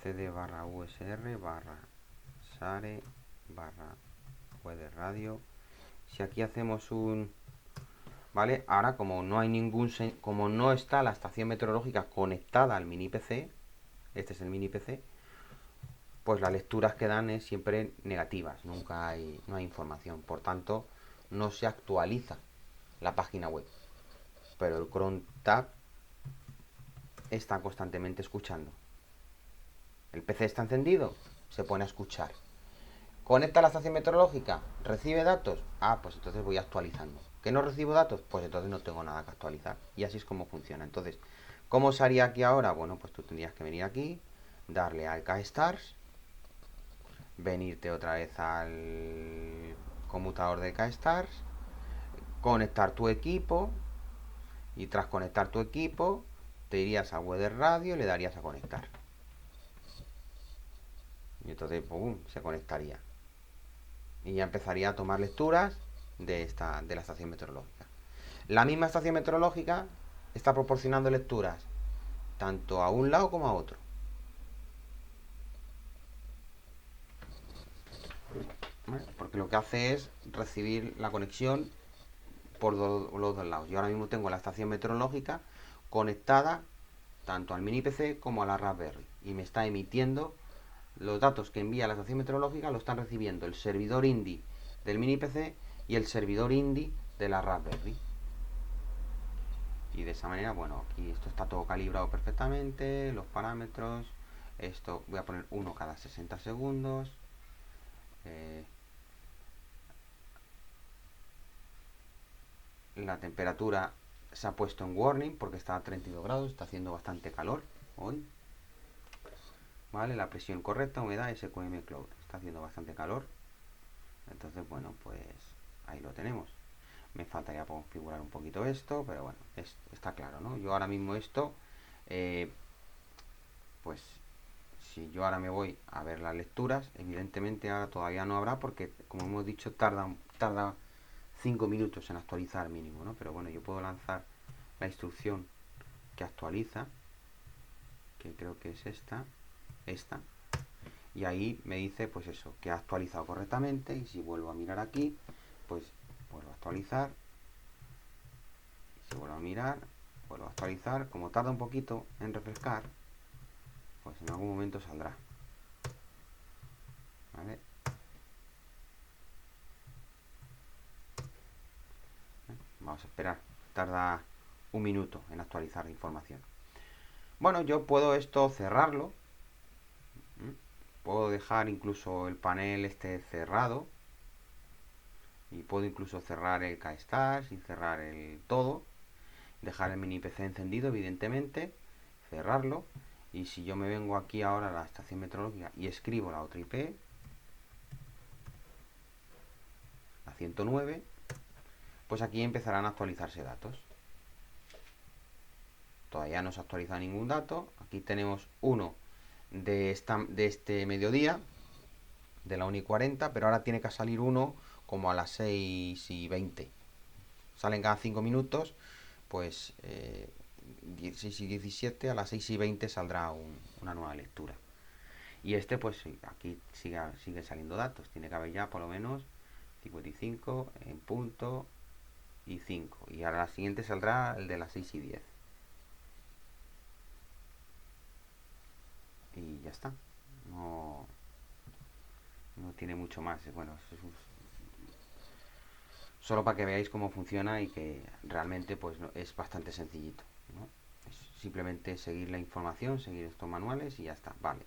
CD barra USR barra Sare barra Weather Radio. Si aquí hacemos un... ¿Vale? Ahora, como no hay ningún... Como no está la estación meteorológica conectada al mini PC, este es el mini PC, pues las lecturas que dan es siempre negativas, nunca hay, no hay información. Por tanto, no se actualiza la página web. Pero el Chrome Tab está constantemente escuchando. El PC está encendido, se pone a escuchar. Conecta a la estación meteorológica, recibe datos. Ah, pues entonces voy actualizando. ¿Que no recibo datos? Pues entonces no tengo nada que actualizar. Y así es como funciona. Entonces, ¿cómo se haría aquí ahora? Bueno, pues tú tendrías que venir aquí, darle al K-Stars, venirte otra vez al conmutador de K-Stars, conectar tu equipo y tras conectar tu equipo te irías a Weather Radio y le darías a conectar. Y entonces, ¡pum!, se conectaría. Y ya empezaría a tomar lecturas de la estación meteorológica. La misma estación meteorológica está proporcionando lecturas tanto a un lado como a otro. ¿Vale? Porque lo que hace es recibir la conexión por los dos lados. Yo ahora mismo tengo la estación meteorológica conectada tanto al mini PC como a la Raspberry y me está emitiendo los datos que envía la estación meteorológica, lo están recibiendo el servidor INDI del mini PC y el servidor INDI de la Raspberry. Y de esa manera, bueno, aquí esto está todo calibrado perfectamente, los parámetros, esto voy a poner uno cada 60 segundos. La temperatura se ha puesto en warning porque está a 32 grados, está haciendo bastante calor hoy. Vale, la presión correcta, humedad, SQM Cloud, está haciendo bastante calor. Entonces, bueno, pues ahí lo tenemos. Me faltaría configurar un poquito esto, pero bueno, está claro, ¿no? Yo ahora mismo esto, pues si yo ahora me voy a ver las lecturas, evidentemente ahora todavía no habrá porque, como hemos dicho, tarda 5 minutos en actualizar mínimo, ¿no? Pero bueno, yo puedo lanzar la instrucción que actualiza, que creo que es esta, y ahí me dice pues eso, que ha actualizado correctamente. Y si vuelvo a mirar aquí, pues vuelvo a actualizar, si vuelvo a mirar, vuelvo a actualizar. Como tarda un poquito en refrescar, pues en algún momento saldrá. ¿Vale? Vamos a esperar, tarda un minuto en actualizar la información. Bueno, yo puedo esto cerrarlo, puedo dejar incluso el panel este cerrado y puedo incluso cerrar el K-Stars y cerrar el todo, dejar el mini PC encendido evidentemente, cerrarlo. Y si yo me vengo aquí ahora a la estación meteorológica y escribo la otra IP, la 109, pues aquí empezarán a actualizarse datos. Todavía no se actualiza ningún dato. Aquí tenemos uno de este mediodía, de la 1:40, pero ahora tiene que salir uno como a las 6:20. Salen cada 5 minutos, pues 6:17, a las 6:20 saldrá una nueva lectura. Y este, pues aquí sigue saliendo datos. Tiene que haber ya por lo menos 55 en punto y 5. Y ahora la siguiente saldrá el de las 6:10. Y ya está. No tiene mucho más. Bueno, solo para que veáis cómo funciona y que realmente pues es bastante sencillito, ¿no? Es simplemente seguir la información, seguir estos manuales y ya está, vale.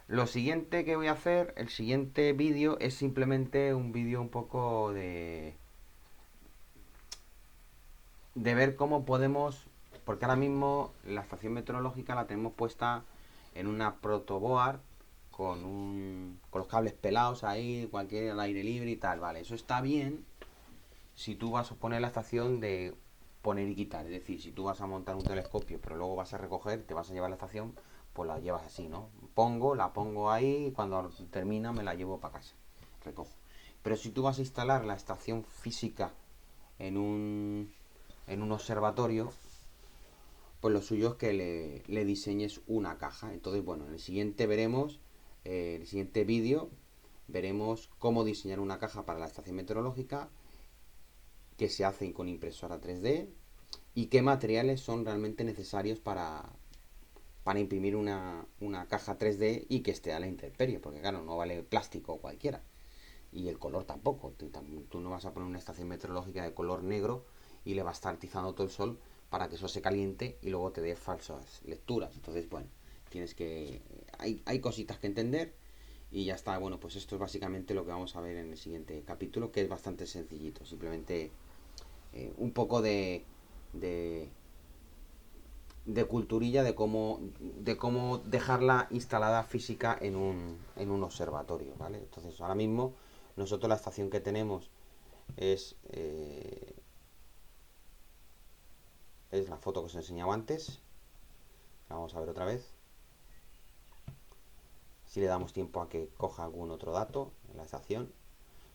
Lo siguiente que voy a hacer, el siguiente vídeo, es simplemente un vídeo un poco de ver cómo podemos, porque ahora mismo la estación meteorológica la tenemos puesta en una protoboard con los cables pelados ahí, cualquier al aire libre y tal, vale, eso está bien si tú vas a poner la estación de poner y quitar, es decir, si tú vas a montar un telescopio pero luego vas a recoger, te vas a llevar la estación, pues la llevas así, ¿no? La pongo ahí y cuando termina me la llevo para casa, recojo. Pero si tú vas a instalar la estación física en un observatorio, pues lo suyo es que le diseñes una caja. Entonces, bueno, en el siguiente veremos, el siguiente vídeo, veremos cómo diseñar una caja para la estación meteorológica, que se hacen con impresora 3D y qué materiales son realmente necesarios para imprimir una caja 3D y que esté a la intemperie, porque claro, no vale plástico cualquiera. Y el color tampoco. Tú no vas a poner una estación meteorológica de color negro y le va a estar atizando todo el sol para que eso se caliente y luego te dé falsas lecturas. Entonces, bueno, tienes que... Hay cositas que entender y ya está. Bueno, pues esto es básicamente lo que vamos a ver en el siguiente capítulo, que es bastante sencillito. Simplemente un poco de, de culturilla de cómo dejarla instalada física en un observatorio, ¿vale? Entonces, ahora mismo nosotros la estación que tenemos es, es la foto que os he enseñado antes. La vamos a ver otra vez. Si le damos tiempo a que coja algún otro dato en la estación.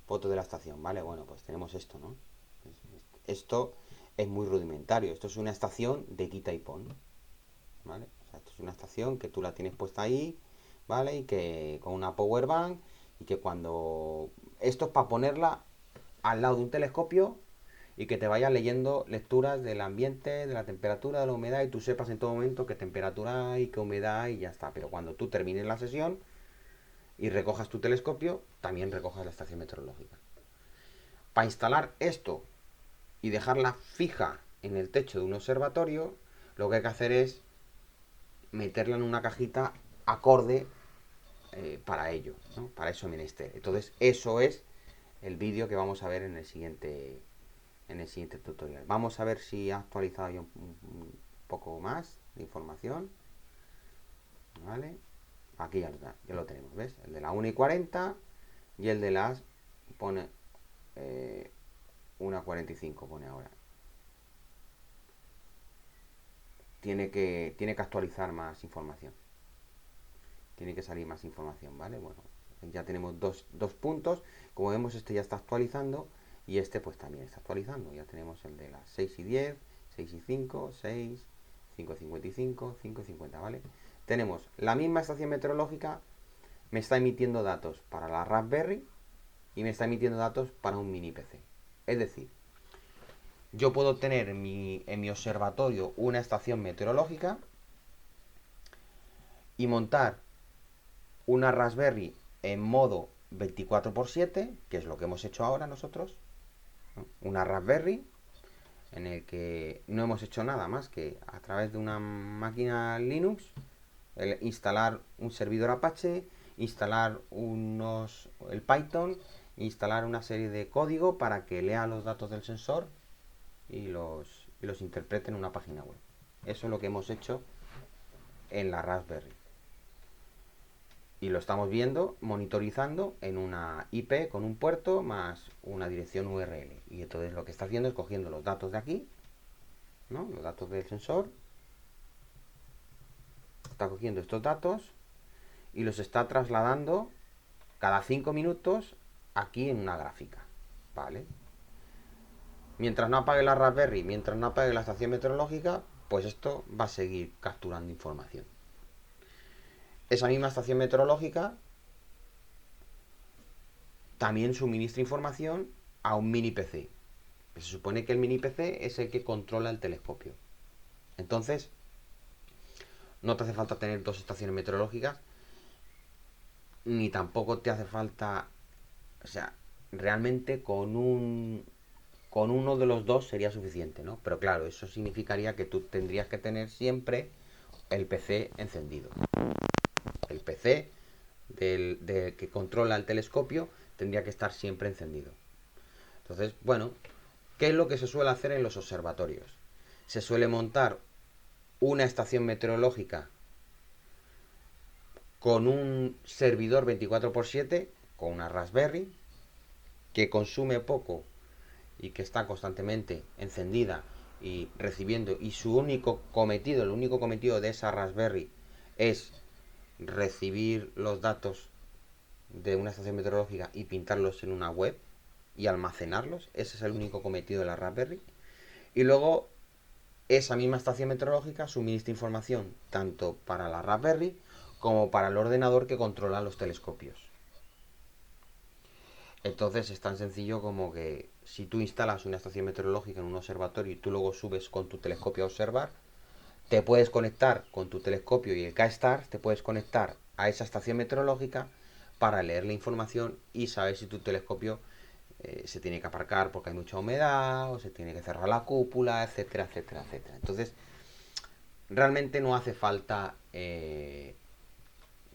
Foto de la estación, ¿vale? Bueno, pues tenemos esto, ¿no? Esto es muy rudimentario. Esto es una estación de quita y pon, ¿vale? O sea, esto es una estación que tú la tienes puesta ahí, ¿vale? Y que con una power bank y que cuando... Esto es para ponerla al lado de un telescopio y que te vaya leyendo lecturas del ambiente, de la temperatura, de la humedad y tú sepas en todo momento qué temperatura hay, qué humedad hay y ya está. Pero cuando tú termines la sesión y recojas tu telescopio, también recojas la estación meteorológica. Para instalar esto y dejarla fija en el techo de un observatorio, lo que hay que hacer es meterla en una cajita acorde para ello, ¿no? Para eso menester. Entonces, eso es el vídeo que vamos a ver en el siguiente tutorial. Vamos a ver si ha actualizado yo un poco más de información. ¿Vale? Aquí ya lo tenemos, ¿ves? El de la 1:40 y el de las pone 1:45 pone ahora. Tiene que actualizar más información. Tiene que salir más información, ¿vale? Bueno, ya tenemos dos puntos. Como vemos, este ya está actualizando y este pues también está actualizando. Ya tenemos el de las 6:10, 6:05, 6, 5:55, 5:50, ¿vale? Tenemos la misma estación meteorológica, me está emitiendo datos para la Raspberry y me está emitiendo datos para un mini PC. Es decir, yo puedo tener en mi observatorio una estación meteorológica y montar una Raspberry en modo 24/7, que es lo que hemos hecho ahora nosotros, ¿no? Una Raspberry en el que no hemos hecho nada más que a través de una máquina Linux instalar un servidor Apache, instalar el Python, instalar una serie de código para que lea los datos del sensor y los interprete en una página web. Eso es lo que hemos hecho en la Raspberry. Y lo estamos viendo, monitorizando en una IP con un puerto más una dirección URL. Y entonces lo que está haciendo es cogiendo los datos de aquí, ¿no? Los datos del sensor. Está cogiendo estos datos y los está trasladando cada 5 minutos aquí en una gráfica, ¿vale? Mientras no apague la Raspberry, mientras no apague la estación meteorológica, pues esto va a seguir capturando información. Esa misma estación meteorológica también suministra información a un mini PC. Se supone que el mini PC es el que controla el telescopio. Entonces, no te hace falta tener dos estaciones meteorológicas. ni tampoco te hace falta, o sea, realmente con uno de los dos sería suficiente, ¿no? Pero claro, eso significaría que tú tendrías que tener siempre el PC encendido. El PC que controla el telescopio tendría que estar siempre encendido. Entonces, bueno, ¿qué es lo que se suele hacer en los observatorios? Se suele montar una estación meteorológica con un servidor 24/7, con una Raspberry, que consume poco y que está constantemente encendida y recibiendo, y su único cometido, el único cometido de esa Raspberry es recibir los datos de una estación meteorológica y pintarlos en una web y almacenarlos. Ese es el único cometido de la Raspberry. Y luego esa misma estación meteorológica suministra información tanto para la Raspberry como para el ordenador que controla los telescopios. Entonces es tan sencillo como que si tú instalas una estación meteorológica en un observatorio y tú luego subes con tu telescopio a observar, te puedes conectar con tu telescopio y el K-Star, te puedes conectar a esa estación meteorológica para leer la información y saber si tu telescopio se tiene que aparcar porque hay mucha humedad o se tiene que cerrar la cúpula, etcétera, etcétera, etcétera. Entonces, realmente no hace falta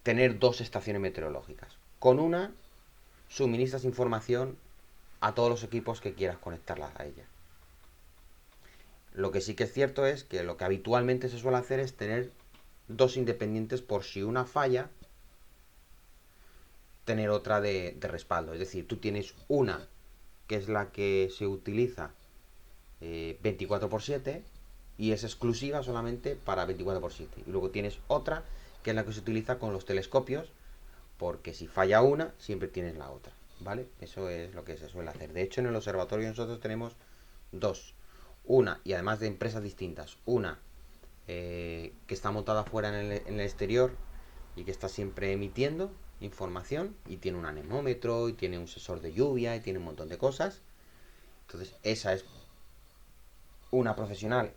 tener dos estaciones meteorológicas. Con una suministras información a todos los equipos que quieras conectarlas a ella. Lo que sí que es cierto es que lo que habitualmente se suele hacer es tener dos independientes por si una falla, tener otra de respaldo. Es decir, tú tienes una que es la que se utiliza 24/7 y es exclusiva solamente para 24/7. Y luego tienes otra que es la que se utiliza con los telescopios porque si falla una, siempre tienes la otra. ¿Vale? Eso es lo que se suele hacer. De hecho, en el observatorio nosotros tenemos dos. Una, y además de empresas distintas. Una que está montada fuera en el exterior y que está siempre emitiendo información y tiene un anemómetro y tiene un sensor de lluvia y tiene un montón de cosas. Entonces, esa es una profesional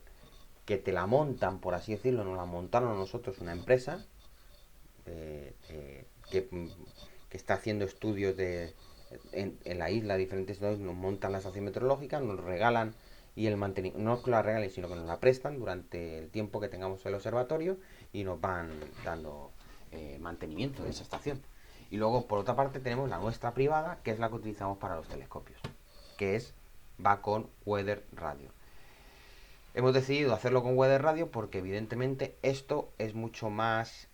que te la montan, por así decirlo, nos la montaron a nosotros una empresa que está haciendo estudios en la isla, diferentes nos montan la estación meteorológica, nos regalan y el mantenimiento, no es que la regalen, sino que nos la prestan durante el tiempo que tengamos el observatorio y nos van dando mantenimiento de esa estación. Y luego, por otra parte, tenemos la nuestra privada, que es la que utilizamos para los telescopios, que va con Weather Radio. Hemos decidido hacerlo con Weather Radio porque evidentemente esto es mucho más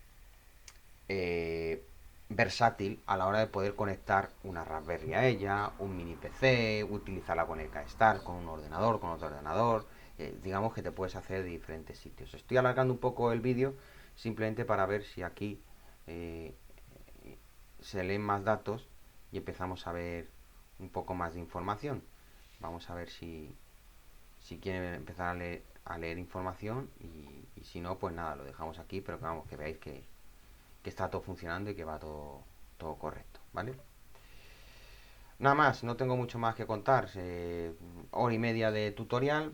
versátil a la hora de poder conectar una Raspberry a ella, un mini PC, utilizarla con el K-Star, con un ordenador, con otro ordenador. Digamos que te puedes hacer de diferentes sitios. Estoy alargando un poco el vídeo simplemente para ver si aquí eh, se leen más datos y empezamos a ver un poco más de información. Vamos a ver si quieren empezar a leer información y si no, pues nada, lo dejamos aquí, pero que vamos, que veáis que está todo funcionando y que va todo correcto, ¿vale? Nada más, no tengo mucho más que contar. Hora y media de tutorial,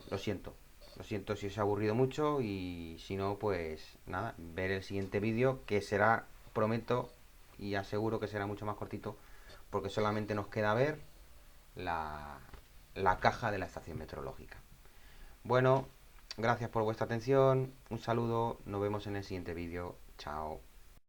lo siento. Lo siento si os ha aburrido mucho y si no, pues nada, ver el siguiente vídeo que será, prometo y aseguro que será mucho más cortito porque solamente nos queda ver la caja de la estación meteorológica. Bueno, gracias por vuestra atención, un saludo, nos vemos en el siguiente vídeo, chao.